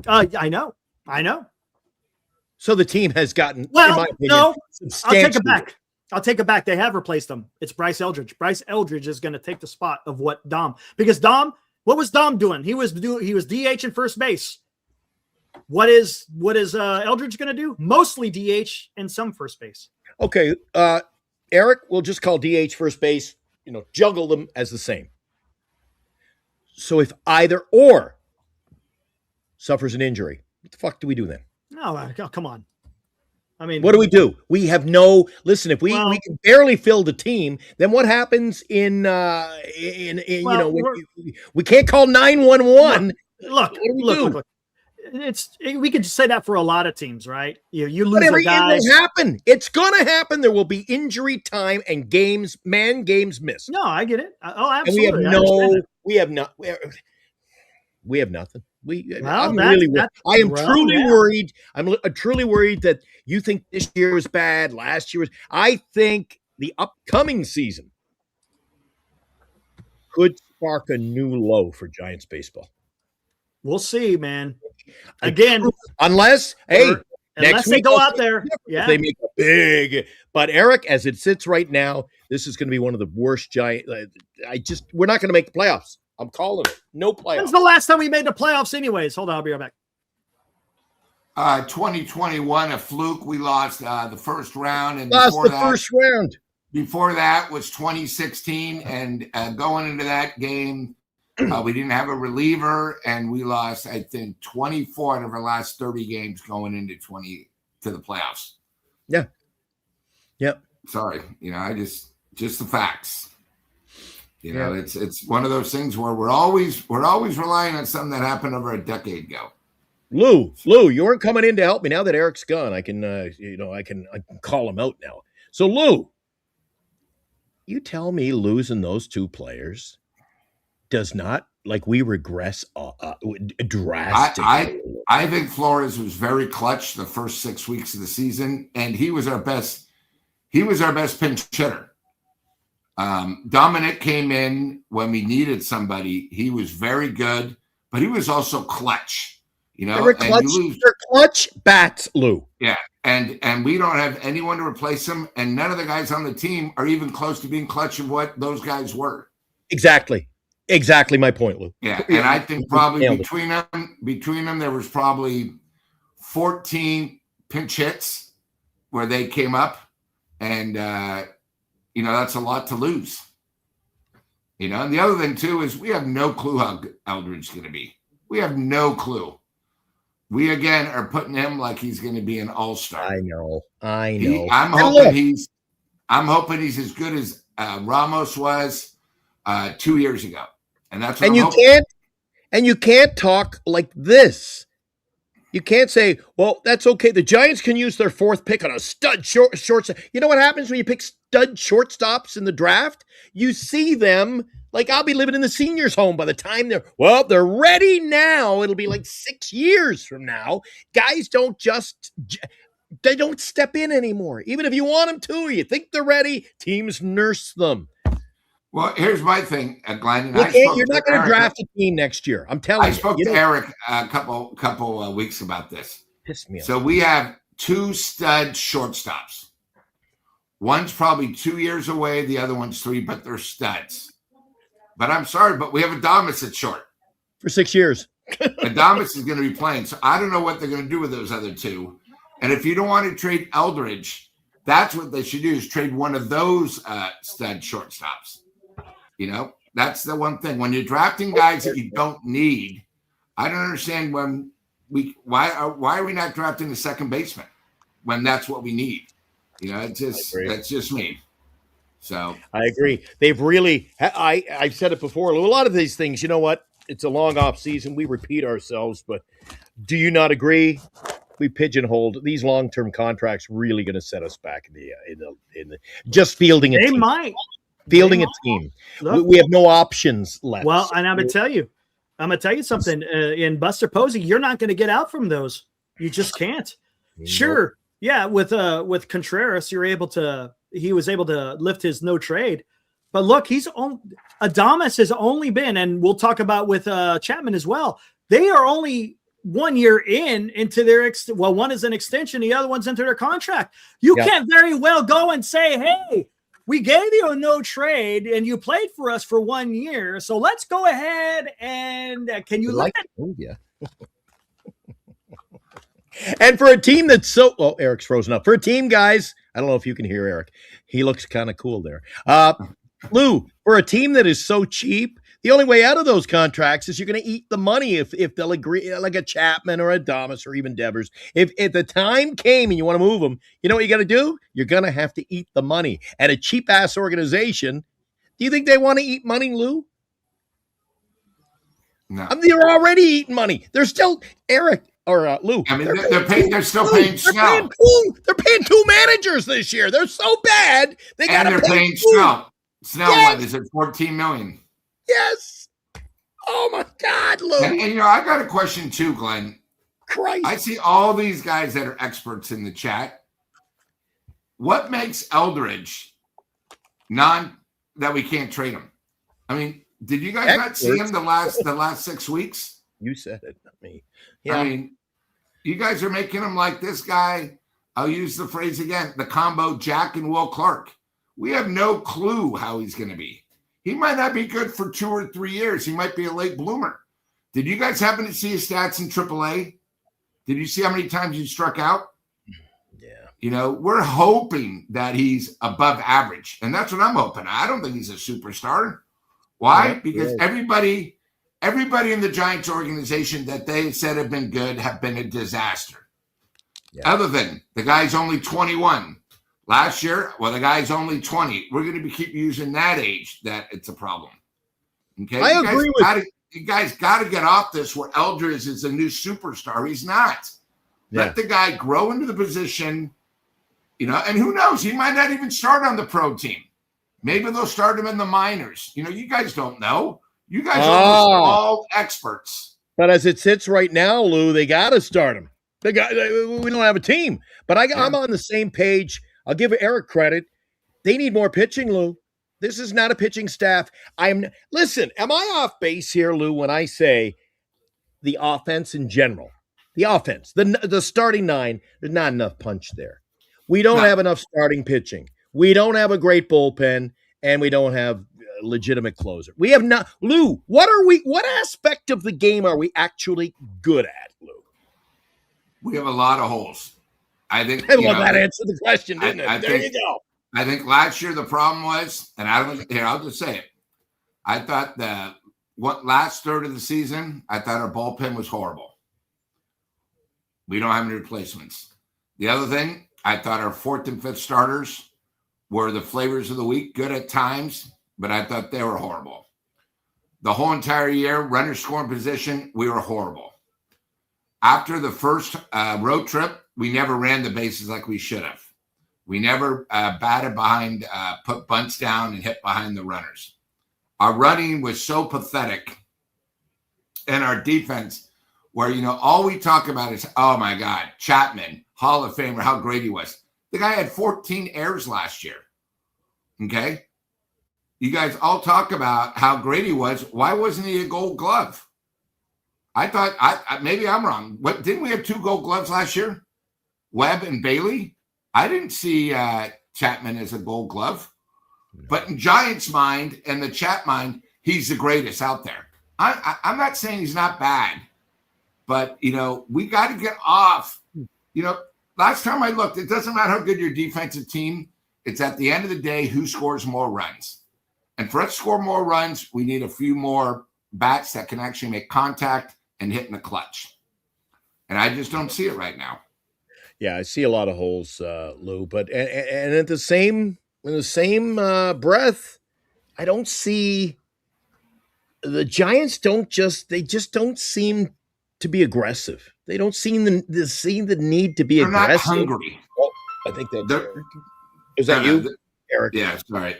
I know. So the team has gotten, in Well, my opinion, no, I'll substantially. take it back. They have replaced him. It's Bryce Eldridge. Bryce Eldridge is going to take the spot of what Dom, because Dom, what was Dom doing? He was DH in first base. What is Eldridge going to do? Mostly DH and some first base. Okay, Eric, we'll just call DH first base, juggle them as the same. So if either or suffers an injury, what the fuck do we do then? No, come on. I mean, What do? We have listen, if we can barely fill the team, then what happens in we can't call 911. Look. We could say that for a lot of teams, right? You lose Whatever, a guy. it will happen. It's going to happen. There will be injury time and games missed. No, I get it. Oh, And absolutely. we have nothing. Well, I am truly yeah. worried. I'm truly worried that you think this year was bad, last year was. I think the upcoming season could spark a new low for Giants baseball. We'll see, man. Again, unless unless next they week go I'll out say there, different. yeah. They make a big. But Eric, as it sits right now, this is going to be one of the worst Giant. We're not going to make the playoffs. I'm calling it. No playoffs. When's the last time we made the playoffs anyways? Hold on, I'll be right back. 2021, a fluke. We lost the first round, and Lost before the that, first round. before that was 2016, and going into that game, we didn't have a reliever, and we lost, I think, 24 out of our last 30 games going into the playoffs. Yeah. Yep. Sorry, just the facts. It's one of those things where we're always relying on something that happened over a decade ago. Lou, you weren't coming in to help me. Now that Eric's gone, I can call him out now. So Lou, you tell me losing those two players does not, like, we regress drastically. I think Flores was very clutch the first 6 weeks of the season, and he was our best pinch hitter. Dominic came in when we needed somebody. He was very good, but he was also clutch. They're clutch bats, Lou. Yeah, and we don't have anyone to replace him, and none of the guys on the team are even close to being clutch of what those guys were. Exactly my point, Lou. Yeah, and I think probably between them, there was probably 14 pinch hits where they came up, and that's a lot to lose. And the other thing too is we have no clue how Eldridge is going to be. We have no clue. We again are putting him like he's going to be an all-star. I know. I'm hoping he's as good as Ramos was 2 years ago, and that's what I'm hoping. You can't talk like this. You can't say, "Well, that's okay. The Giants can use their fourth pick on a stud shortstop." You know what happens when you pick stud shortstops in the draft? You see them. Like, I'll be living in the seniors' home by the time they're ready now. It'll be like 6 years from now. Guys they don't step in anymore. Even if you want them to, you think they're ready, teams nurse them. Well, here's my thing, Glenn. You're not going to draft a team next year. I'm telling you. I spoke to Eric a couple weeks about this. Pissed me off. So we have two stud shortstops. One's probably 2 years away. The other one's 3, but they're studs. But I'm sorry, but we have Adames at short. For 6 years. Adames is going to be playing. So I don't know what they're going to do with those other two. And if you don't want to trade Eldridge, that's what they should do, is trade one of those stud shortstops. That's the one thing. When you're drafting guys that you don't need, I don't understand why are we not drafting the second baseman when that's what we need? That's just me. So I agree. They've really, I've said it before, a lot of these things, you know what? It's a long off season. We repeat ourselves, but do you not agree? We pigeonholed these long-term contracts, really going to set us back in the just fielding a team. They might. Fielding a team. Look, we have no options left. Well, and I'm going to tell you something. In Buster Posey, you're not going to get out from those. You just can't. Sure. Yeah. With Contreras, he was able to lift his no trade. But look, Adames has only been, and we'll talk about with Chapman as well. They are only 1 year into their one is an extension, the other one's into their contract. You can't very well go and say, "Hey, we gave you a no trade and you played for us for 1 year. So let's go ahead and can you look at And for a team that's Eric's frozen up. For a team, guys, I don't know if you can hear Eric. He looks kind of cool there. Lou, for a team that is so cheap, the only way out of those contracts is you're going to eat the money if they'll agree, like a Chapman or a Adames or even Devers. If the time came and you want to move them, you know what you got to do? You're going to have to eat the money. And a cheap-ass organization, do you think they want to eat money, Lou? No. I mean, they're already eating money. They're still, Eric, or Lou. I mean, they're still paying Snell. They're paying two managers this year. They're so bad. They're paying Snell. Snell, is it $14 million? Yes. Oh my God, Lou. And I got a question too, Glenn. Christ. I see all these guys that are experts in the chat. What makes Eldridge that we can't trade him? I mean, did you guys not see him the last 6 weeks? You said it, not me. Yeah. I mean, you guys are making him like this guy. I'll use the phrase again, the combo Jack and Will Clark. We have no clue how he's going to be. He might not be good for 2 or 3 years. He might be a late bloomer. Did you guys happen to see his stats in AAA? Did you see how many times he struck out? Yeah. we're hoping that he's above average. And that's what I'm hoping. I don't think he's a superstar. Why? Yeah, because everybody in the Giants organization that they said have been good have been a disaster. Yeah. Other than the guy's only 21. Last year, the guy's only 20. We're going to keep using that age that it's a problem. Okay? I agree with you guys got to get off this where Eldridge is a new superstar. He's not. Yeah. Let the guy grow into the position, and who knows? He might not even start on the pro team. Maybe they'll start him in the minors. You guys don't know. You guys are all experts. But as it sits right now, Lou, they got to start him. We don't have a team. But I'm on the same page. I'll give Eric credit. They need more pitching, Lou. This is not a pitching staff. Listen, am I off base here, Lou, when I say the offense in general? The offense, the starting nine, there's not enough punch there. We don't have enough starting pitching. We don't have a great bullpen, and we don't have a legitimate closer. We have not. Lou, what aspect of the game are we actually good at, Lou? We have a lot of holes. I think. Well, that answered the question, didn't it? There you go. I think last year the problem was, and I'll just say it. I thought last third of the season, I thought our bullpen was horrible. We don't have any replacements. The other thing, I thought our fourth and fifth starters were the flavors of the week, good at times, but I thought they were horrible. The whole entire year, runner scoring position, we were horrible. After the first road trip, we never ran the bases like we should have. We never batted behind, put bunts down and hit behind the runners. Our running was so pathetic, and our defense, where, all we talk about is, oh my God, Chapman, Hall of Famer, how great he was. The guy had 14 errors last year. Okay? You guys all talk about how great he was. Why wasn't he a Gold Glove? I thought, maybe I'm wrong. Didn't we have 2 Gold Gloves last year? Webb and Bailey? I didn't see Chapman as a Gold Glove. But in Giants' mind and the Chat mind, he's the greatest out there. I'm not saying he's not bad. But, we got to get off. Last time I looked, it doesn't matter how good your defensive team, it's at the end of the day who scores more runs. And for us to score more runs, we need a few more bats that can actually make contact and hit in the clutch. And I just don't see it right now. Yeah, I see a lot of holes, Lou. But and in the same breath, I don't see the Giants. They just don't seem to be aggressive. They don't seem the need to be They're aggressive. Not hungry. Oh, I think is that you, Eric? Yeah, sorry.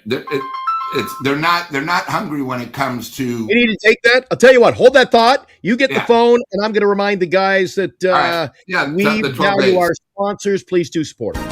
They're not hungry when it comes to. You need to take that. I'll tell you what. Hold that thought. You get the phone, and I'm going to remind the guys that we value our sponsors. Please do support them.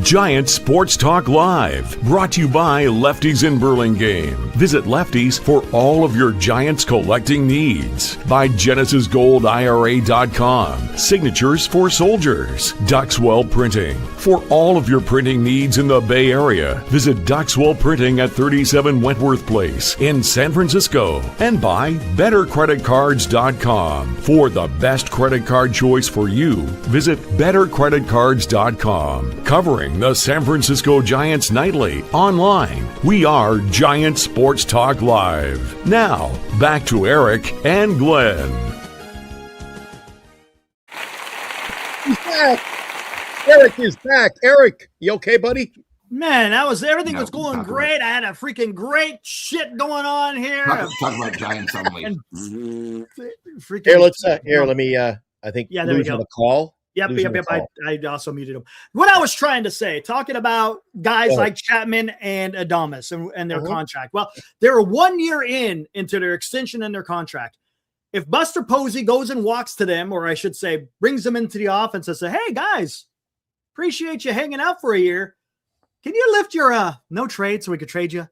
Giant Sports Talk Live, brought to you by Lefties in Burlingame. Visit Lefties for all of your Giants collecting needs. By GenesisGoldIRA.com, Signatures for Soldiers. Duxwell Printing, for all of your printing needs in the Bay Area. Visit Duxwell Printing at 37 Wentworth Place in San Francisco. And by BetterCreditCards.com, for the best credit card choice for you. Visit BetterCreditCards.com, covering the San Francisco Giants nightly. Online, we are Giant Sports Talk Live. Now, back to Eric and Glenn. He's back. Eric is back. Eric, you okay, buddy? Man, everything was going great. I had a freaking great shit going on here. Talk about Giants only. Let me, I think there we go. On the call. Yep. I also muted him. What I was trying to say, talking about guys like Chapman and Adames and their contract. Well, they're 1 year into their extension and their contract. If Buster Posey goes and walks to them, or I should say, brings them into the offense and say, "Hey guys, appreciate you hanging out for a year. Can you lift your no trade so we could trade you?"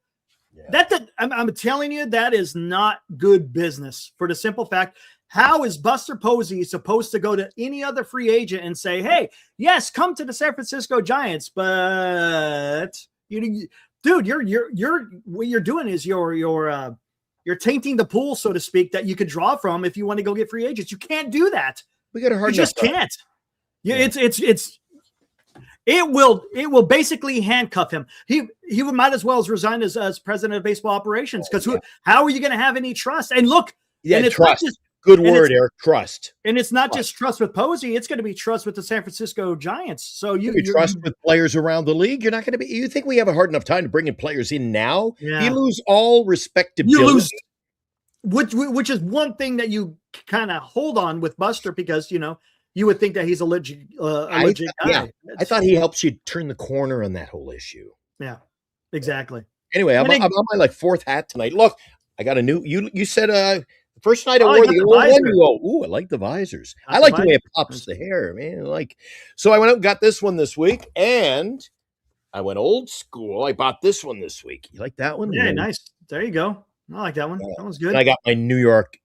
Yeah. I'm telling you, that is not good business for the simple fact. How is Buster Posey supposed to go to any other free agent and say, "Hey, yes, come to the San Francisco Giants," but dude, what you're doing is you're tainting the pool, so to speak, that you could draw from if you want to go get free agents. You can't do that. We got a hard. You just can't. Yeah, it will basically handcuff him. He might as well as resign as president of baseball operations, because how are you going to have any trust? And look, Yeah, and it's trust. not just Good word, Eric. Trust. and it's not just trust with Posey. It's going to be trust with the San Francisco Giants. So you trust with players around the league. You're not going to be. You think we have a hard enough time to bring in players in now? Yeah. You lose all respectability. You lose, which is one thing that you kind of hold on with Buster, because you would think that he's a legit guy. Yeah, I thought he helps you turn the corner on that whole issue. Yeah, exactly. Anyway, I'm on my fourth hat tonight. Look, I got a new. You said the first night I wore the old one. You go, ooh, I like the visors. I like the way it pops the hair, man. So I went out and got this one this week, and I went old school. I bought this one this week. You like that one? Yeah, nice. There you go. I like that one. That one's good. And I got my New York.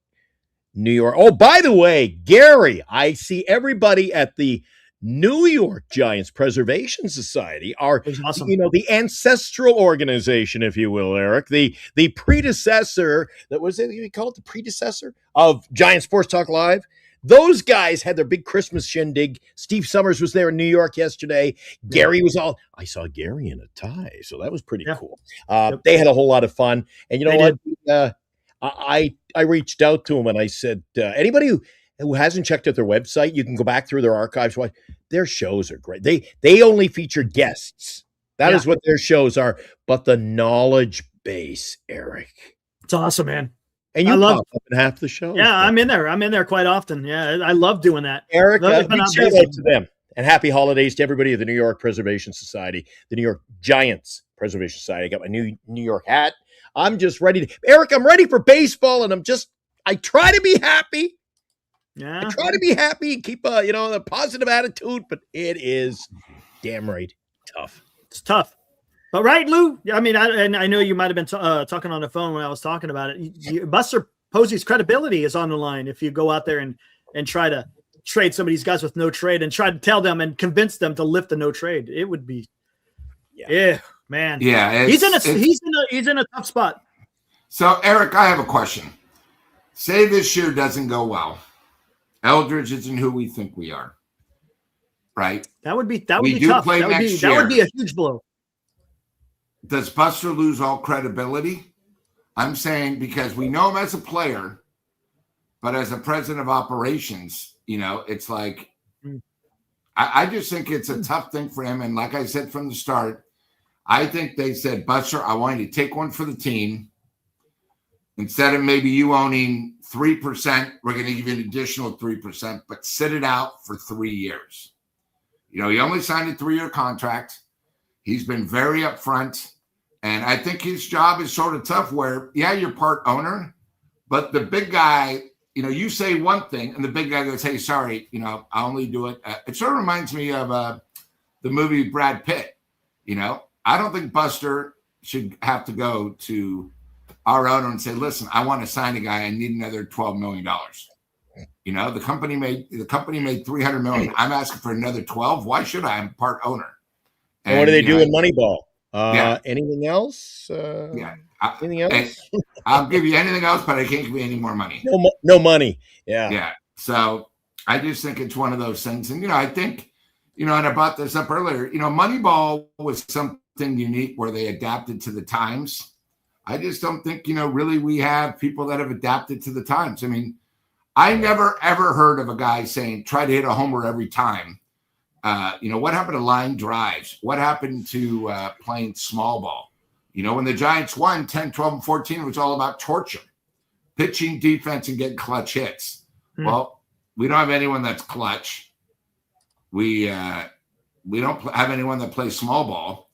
Oh, by the way, Gary, I see everybody at the New York Giants Preservation Society are, awesome. The ancestral organization, if you will, Eric, the predecessor, that was it, you call it the predecessor of Giant Sports Talk Live. Those guys had their big Christmas shindig. Steve Summers was there in New York yesterday. Gary was I saw Gary in a tie, so that was pretty cool. They had a whole lot of fun. And you know what? I reached out to him and I said, anybody who hasn't checked out their website, you can go back through their archives. Their shows are great. They only feature guests. That is what their shows are. But the knowledge base, Eric. It's awesome, man. And you pop up in half the shows. Yeah, I'm in there. I'm in there quite often. Yeah, I love doing that. Eric, big shout out to them. And happy holidays to everybody at the New York Preservation Society, the New York Giants Preservation Society. I got my new New York hat. I'm just ready Eric, I'm ready for baseball, and I try to be happy. Yeah. I try to be happy and keep a positive attitude, but it is damn right tough. It's tough. But right, Lou? I mean, I know you might have been talking on the phone when I was talking about it. Buster Posey's credibility is on the line if you go out there and try to trade some of these guys with no trade and try to tell them and convince them to lift the no trade. It would be man. Yeah, he's in a tough spot. So, Eric, I have a question. Say this year doesn't go well. Eldridge isn't who we think we are, right? That would be tough. That would be a huge blow. Does Buster lose all credibility? I'm saying because we know him as a player, but as a president of operations, it's like I just think it's a tough thing for him. And like I said from the start, I think they said, Buster, I want you to take one for the team. Instead of maybe you owning 3%, we're going to give you an additional 3%, but sit it out for 3 years. He only signed a 3-year contract. He's been very upfront. And I think his job is sort of tough where, you're part owner, but the big guy, you say one thing and the big guy goes, hey, sorry, I only do it. It sort of reminds me of the movie Brad Pitt. I don't think Buster should have to go to our owner and say, listen, I want to sign a guy. I need another $12 million. The company made $300 million. I'm asking for another 12. Why should I? I'm part owner. And what do they do in Moneyball? Anything else? Anything else? I'll give you anything else, but I can't give you any more money. No money. Yeah. Yeah. So I just think it's one of those things. And, I think, and I brought this up earlier, Moneyball was something unique where they adapted to the times. I just don't think, really we have people that have adapted to the times. I mean, I never, ever heard of a guy saying, try to hit a homer every time. What happened to line drives? What happened to playing small ball? When the Giants won 10, 12, and 14, it was all about torture, pitching, defense, and getting clutch hits. Well, we don't have anyone that's clutch. We don't have anyone that plays small ball.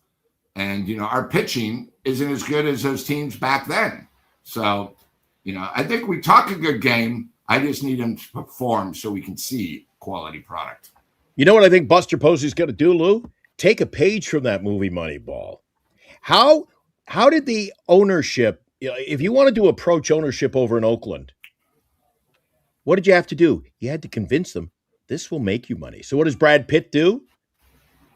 And, our pitching isn't as good as those teams back then. So, I think we talk a good game. I just need them to perform so we can see quality product. You know what I think Buster Posey's got to do, Lou? Take a page from that movie Moneyball. How did the ownership, if you wanted to approach ownership over in Oakland, what did you have to do? You had to convince them this will make you money. So what does Brad Pitt do?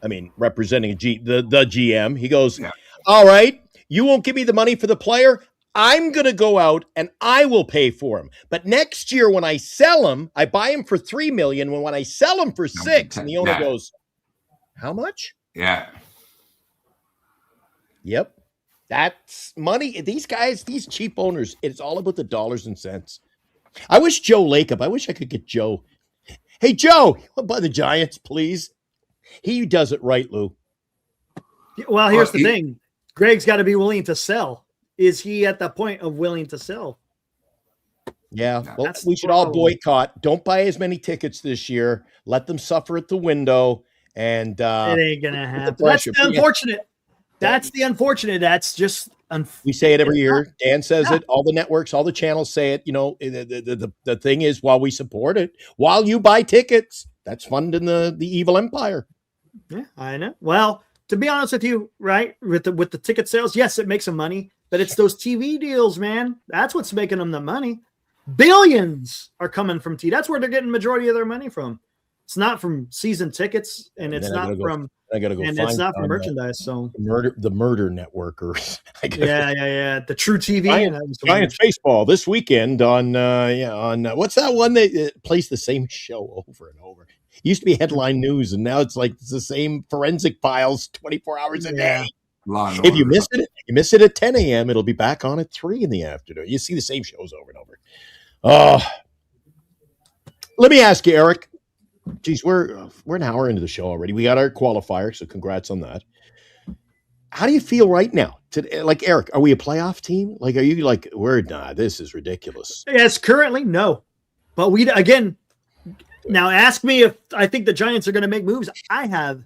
I mean, representing the GM, he goes, all right, you won't give me the money for the player. I'm going to go out and I will pay for them. But next year when I sell them, I buy them for $3 million. When I sell them for $6 million, and the owner goes, how much? Yeah. Yep. That's money. These guys, these cheap owners, it's all about the dollars and cents. I wish Joe Lacob, I wish I could get Joe. Hey, Joe, you want to buy the Giants, please? He does it right, Lou. Well, here's the thing. Greg's got to be willing to sell. Is he at the point of willing to sell? Yeah, well, we should all boycott. Don't buy as many tickets this year. Let them suffer at the window. And it ain't going to happen. That's the unfortunate. That's the unfortunate. That's just we say it every year. Dan says it. All the networks, all the channels say it. You know, the thing is, while we support it, while you buy tickets, that's funding the evil empire. Yeah, I know. Well, to be honest with you, right, with the ticket sales, yes, it makes some money, but it's those TV deals, man. That's what's making them the money. Billions are coming from TV. That's where they're getting the majority of their money from. It's not from season tickets, and it's not from. I gotta go. And it's not from merchandise. So the murder networkers. Yeah. The True TV. Giants baseball this weekend on what's that one that plays the same show over and over? It used to be Headline News, and now it's like it's the same forensic files 24 hours a day. If you miss it at 10 a.m., it'll be back on at 3 in the afternoon. You see the same shows over and over. Let me ask you, Eric. Geez, we're an hour into the show already. We got our qualifier, so congrats on that. How do you feel right now? Like, Eric, are we a playoff team? Like, are you like, this is ridiculous? Yes, currently, no. But now ask me if I think the Giants are going to make moves. I have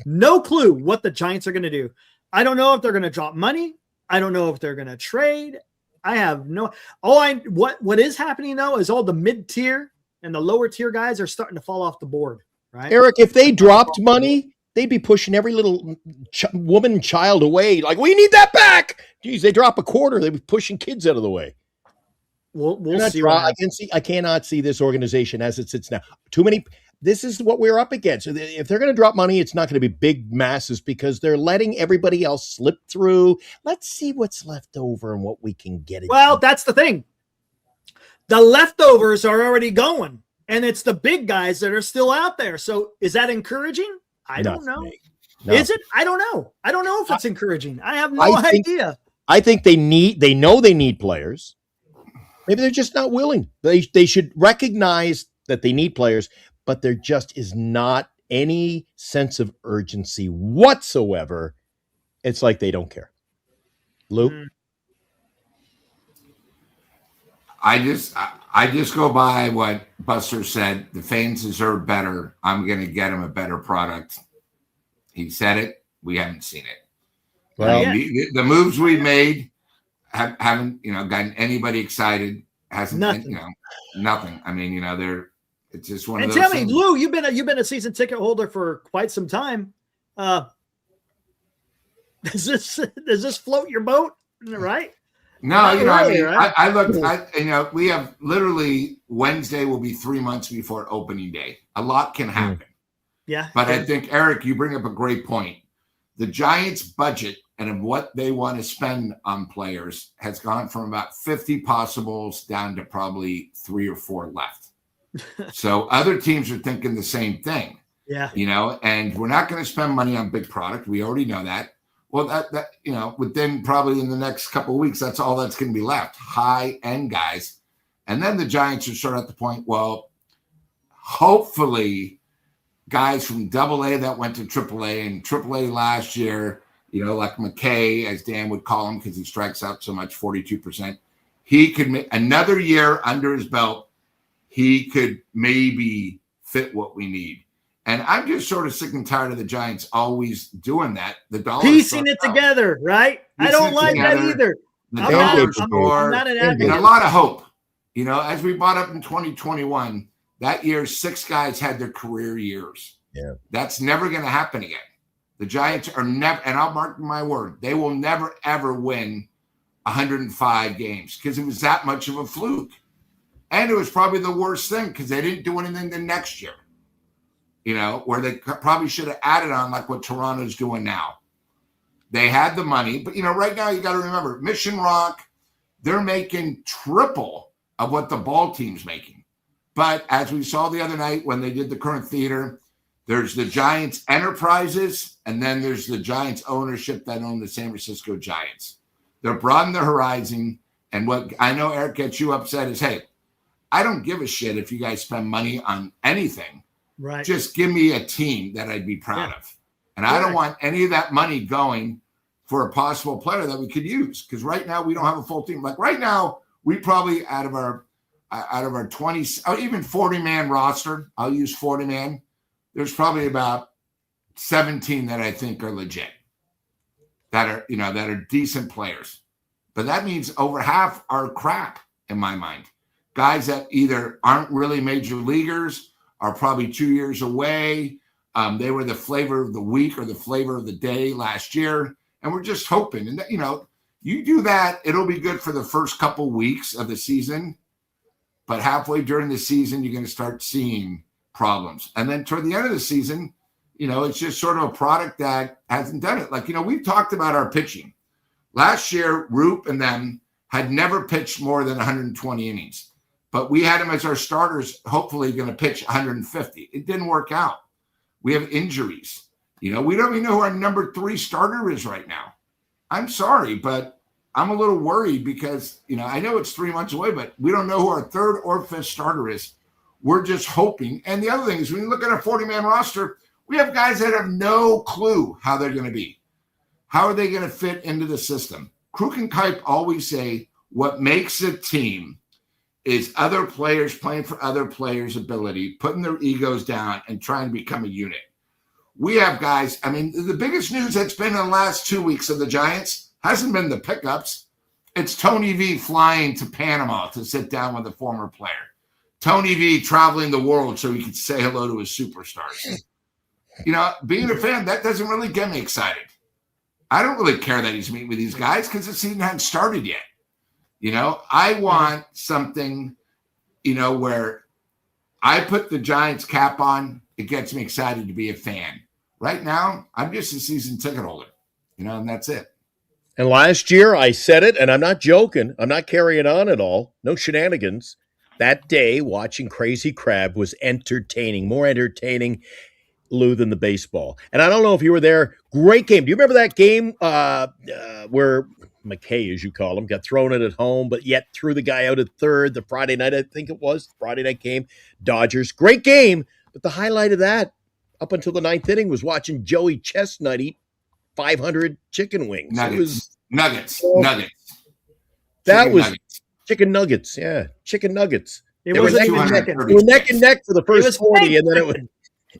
no clue what the Giants are going to do. I don't know if they're going to drop money. I don't know if they're going to trade. I have no. What is happening though is all the mid-tier and the lower tier guys are starting to fall off the board, right? Eric, if they dropped money, they'd be pushing every little woman and child away. Like, we need that back. Geez, they drop a quarter, they'd be pushing kids out of the way. We'll see. I cannot see this organization as it sits now. Too many. This is what we're up against. If they're going to drop money, it's not going to be big masses because they're letting everybody else slip through. Let's see what's left over and what we can get. Well, that's the thing. The leftovers are already going, and it's the big guys that are still out there. So is that encouraging? I don't know. No. Is it? I don't know. I don't know if it's encouraging. I have no idea. I think they know they need players. Maybe they're just not willing. They should recognize that they need players, but there just is not any sense of urgency whatsoever. It's like they don't care. Lou? I just go by what Buster said. The fans deserve better. I'm going to get them a better product. He said it. We haven't seen it. Well, the moves we made haven't gotten anybody excited. Hasn't nothing. Nothing. I mean, it's just one of those. And tell me, things. Lou, you've been a season ticket holder for quite some time. Does this float your boat? Right? No, I looked. We have literally Wednesday will be 3 months before opening day. A lot can happen. Yeah. But I think, Eric, you bring up a great point. The Giants' budget and what they want to spend on players has gone from about 50 possibles down to probably 3 or 4 left. So other teams are thinking the same thing. Yeah. And we're not going to spend money on big product. We already know that. Well, that within probably in the next couple of weeks, that's all that's going to be left. High-end guys. And then the Giants are sort of at the point, well, hopefully guys from AA that went to AAA and AAA last year, like McKay, as Dan would call him because he strikes out so much, 42%. He could make another year under his belt. He could maybe fit what we need. And I'm just sort of sick and tired of the Giants always doing that. The dollar piecing it together, right? I don't like that either. I'm not an advocate. And a lot of hope. As we brought up in 2021, that year 6 guys had their career years. Yeah, that's never going to happen again. The Giants are never, and I'll mark my word, they will never ever win 105 games because it was that much of a fluke, and it was probably the worst thing because they didn't do anything the next year. Where they probably should have added on like what Toronto's doing now. They had the money, but right now you got to remember, Mission Rock, they're making triple of what the ball team's making. But as we saw the other night when they did the current theater, there's the Giants Enterprises, and then there's the Giants ownership that own the San Francisco Giants. They're broadening the horizon. And what I know Eric gets you upset is, hey, I don't give a shit if you guys spend money on anything. Right. Just give me a team that I'd be proud of. And I don't want any of that money going for a possible player that we could use. Because right now we don't have a full team. Like right now, we probably out of our 20 or even 40-man roster, I'll use 40-man. There's probably about 17 that I think are legit, that are decent players. But that means over half are crap in my mind. Guys that either aren't really major leaguers, are probably 2 years away. They were the flavor of the week or the flavor of the day last year. And we're just hoping. And, you do that, it'll be good for the first couple weeks of the season. But halfway during the season, you're going to start seeing problems. And then toward the end of the season, it's just sort of a product that hasn't done it. Like, we've talked about our pitching. Last year, Roop and them had never pitched more than 120 innings. But we had them as our starters, hopefully going to pitch 150. It didn't work out. We have injuries. We don't even know who our number 3 starter is right now. I'm sorry, but I'm a little worried because, I know it's 3 months away, but we don't know who our 3rd or 5th starter is. We're just hoping. And the other thing is when you look at our 40-man roster, we have guys that have no clue how they're going to be. How are they going to fit into the system? Kruk and Kipe always say what makes a team is other players playing for other players' ability, putting their egos down and trying to become a unit. We have guys, the biggest news that's been in the last 2 weeks of the Giants hasn't been the pickups. It's Tony V flying to Panama to sit down with a former player. Tony V traveling the world so he could say hello to his superstars. Being a fan, that doesn't really get me excited. I don't really care that he's meeting with these guys because the season hadn't started yet. I want something, where I put the Giants cap on. It gets me excited to be a fan. Right now, I'm just a season ticket holder, and that's it. And last year, I said it, and I'm not joking. I'm not carrying on at all. No shenanigans. That day, watching Crazy Crab was entertaining, more entertaining, Lou, than the baseball. And I don't know if you were there. Great game. Do you remember that game where McKay, as you call him, got thrown in at home, but yet threw the guy out at third the Friday night, I think it was. Friday night game, Dodgers. Great game. But the highlight of that, up until the 9th inning, was watching Joey Chestnut eat 500 chicken wings. Nuggets. That was chicken nuggets. Yeah, chicken nuggets. It was neck and neck for the first 40, and then it was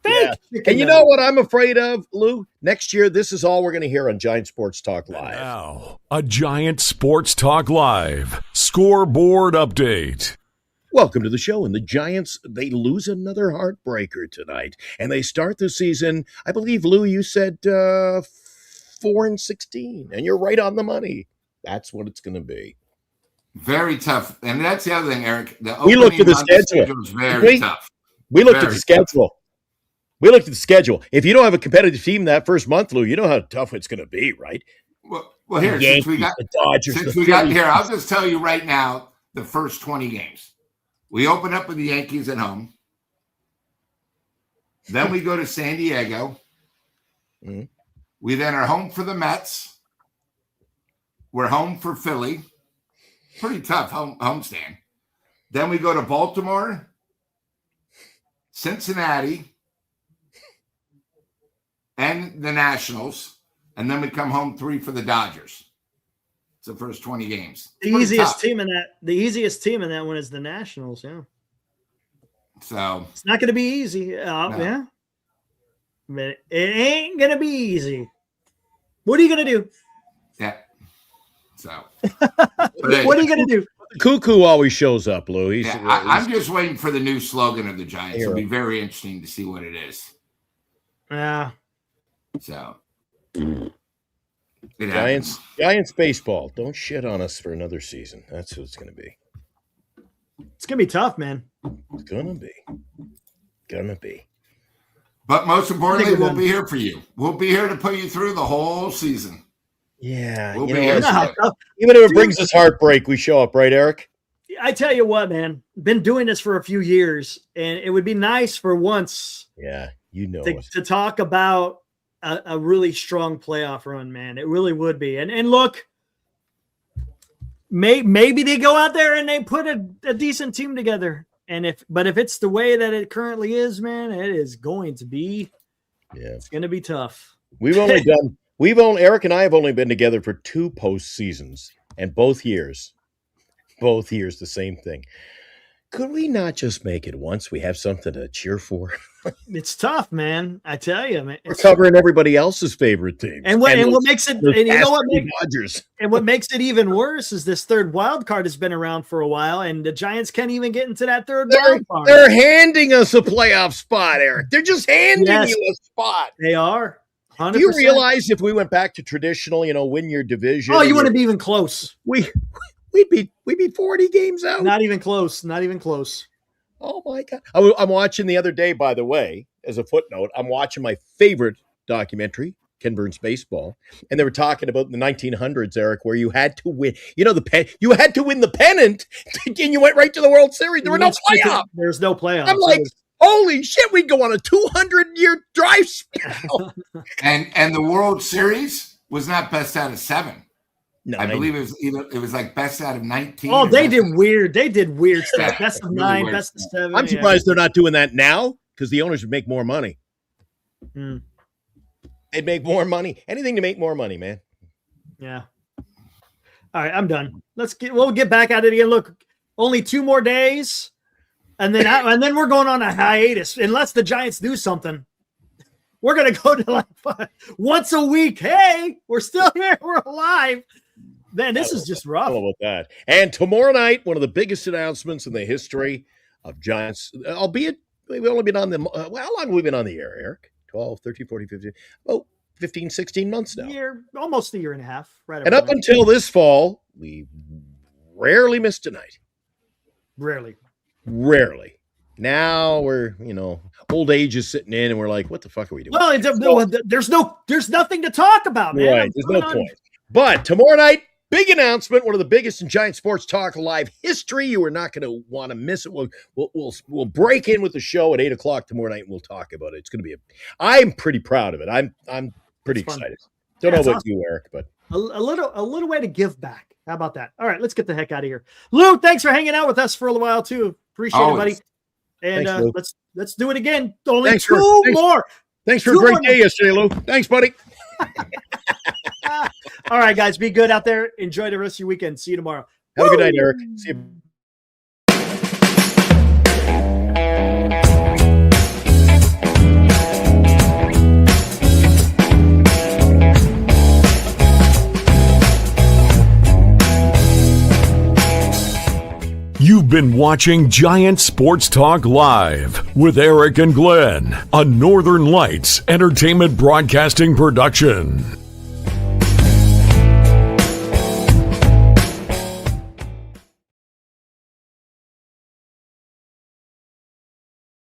fake. Yeah. And you know what I'm afraid of, Lou? Next year, this is all we're going to hear on Giant Sports Talk Live. Now, a Giant Sports Talk Live scoreboard update. Welcome to the show. And the Giants, they lose another heartbreaker tonight. And they start the season, I believe, Lou, you said 4-16. And you're right on the money. That's what it's going to be. Very tough. And that's the other thing, Eric. We looked at the schedule. Was very tough. We looked at the schedule. We looked at the schedule. If you don't have a competitive team that first month, Lou, you know how tough it's going to be, right? Well, here, Yankees, since we got the Dodgers, since the we got Phillies. here, I'll just tell you right now, the first 20 games. We open up with the Yankees at home. Then we go to San Diego. Mm-hmm. We then are home for the Mets. We're home for Philly. Pretty tough homestand. Then we go to Baltimore, Cincinnati, and the Nationals. And then we come home 3 for the Dodgers. It's the first 20 games. The easiest team in that one is the Nationals, yeah. So it's not going to be easy. No. Yeah. But it ain't going to be easy. What are you going to do? Yeah. So what are you going to do? Cuckoo always shows up, Lou. I'm just waiting for the new slogan of the Giants. It'll be very interesting to see what it is. Yeah. So Giants baseball. Don't shit on us for another season. That's what it's going to be. It's going to be tough, man. It's going to be. But most importantly, we'll be here for you. We'll be here to put you through the whole season. Yeah. We'll you be know, here. You know how soon. tough- even if it Dude. brings us heartbreak, we show up, right, Eric? I tell you what, man, been doing this for a few years, and it would be nice for once Yeah, you know to, it. to talk about a really strong playoff run, man. It really would be. And look, maybe they go out there and they put a decent team together. But if it's the way that it currently is, man, it is going to be. Yeah. It's going to be tough. Eric and I have only been together for 2 postseasons, and both years the same thing. Could we not just make it once? We have something to cheer for. It's tough, man. I tell you, man. We're covering everybody else's favorite teams. And what makes it, those and you know what pesky makes, Dodgers. and what makes it even worse is this third wild card has been around for a while, and the Giants can't even get into that third wild card. They're handing us a playoff spot, Eric. They're just handing Yes. you a spot. They are. 100%. Do you realize if we went back to traditional, win your division? Oh, you wouldn't be even close. We'd be 40 games out. Not even close. Not even close. Oh my God. I'm watching the other day, by the way, as a footnote, I'm watching my favorite documentary, Ken Burns Baseball. And they were talking about the 1900s, Eric, where you had to win, you had to win the pennant and you went right to the World Series. There were no playoffs. There's no playoffs. I'm like, holy shit, we'd go on a 200-year drive spell. And the World Series was not best out of 7. No, I believe it was like best out of 19. Oh, or they best did out of- weird. They did weird stuff. Yeah, Best of really 9, weird best of stuff. 7. I'm surprised they're not doing that now because the owners would make more money. Mm. They'd make more money. Anything to make more money, man. Yeah. All right, I'm done. We'll get back at it again. Look, only 2 more days, and then we're going on a hiatus unless the Giants do something. We're gonna go to like once a week. Hey, we're still here. We're alive. Man, this is just I rough. don't know about that. And tomorrow night, one of the biggest announcements in the history of Giants, albeit we've only been on the how long have we been on the air, Eric? 12, 13, 14, 15, 15, 16 months now. Almost a year and a half. Right. And up until this fall, we rarely missed a night. Rarely. Now we're, old age is sitting in and we're like, what the fuck are we doing? Well, there's nothing to talk about, man. Right, there's no point. But tomorrow night, big announcement, one of the biggest in Giant Sports Talk Live history. You are not going to want to miss it. We'll break in with the show at 8:00 tomorrow night, and we'll talk about it. It's going to be I'm pretty proud of it. I'm pretty excited. Don't know about you, Eric, but a little way to give back. How about that? All right, let's get the heck out of here. Lou, thanks for hanging out with us for a little while too. Appreciate it, buddy. And Thanks, let's do it again. Only Thanks two more. Thanks for a great day yesterday, Lou. Thanks, buddy. All right, guys, be good out there. Enjoy the rest of your weekend. See you tomorrow. Have a good night, Eric. See you. You've been watching Giant Sports Talk Live with Eric and Glenn, a Northern Lights Entertainment Broadcasting production.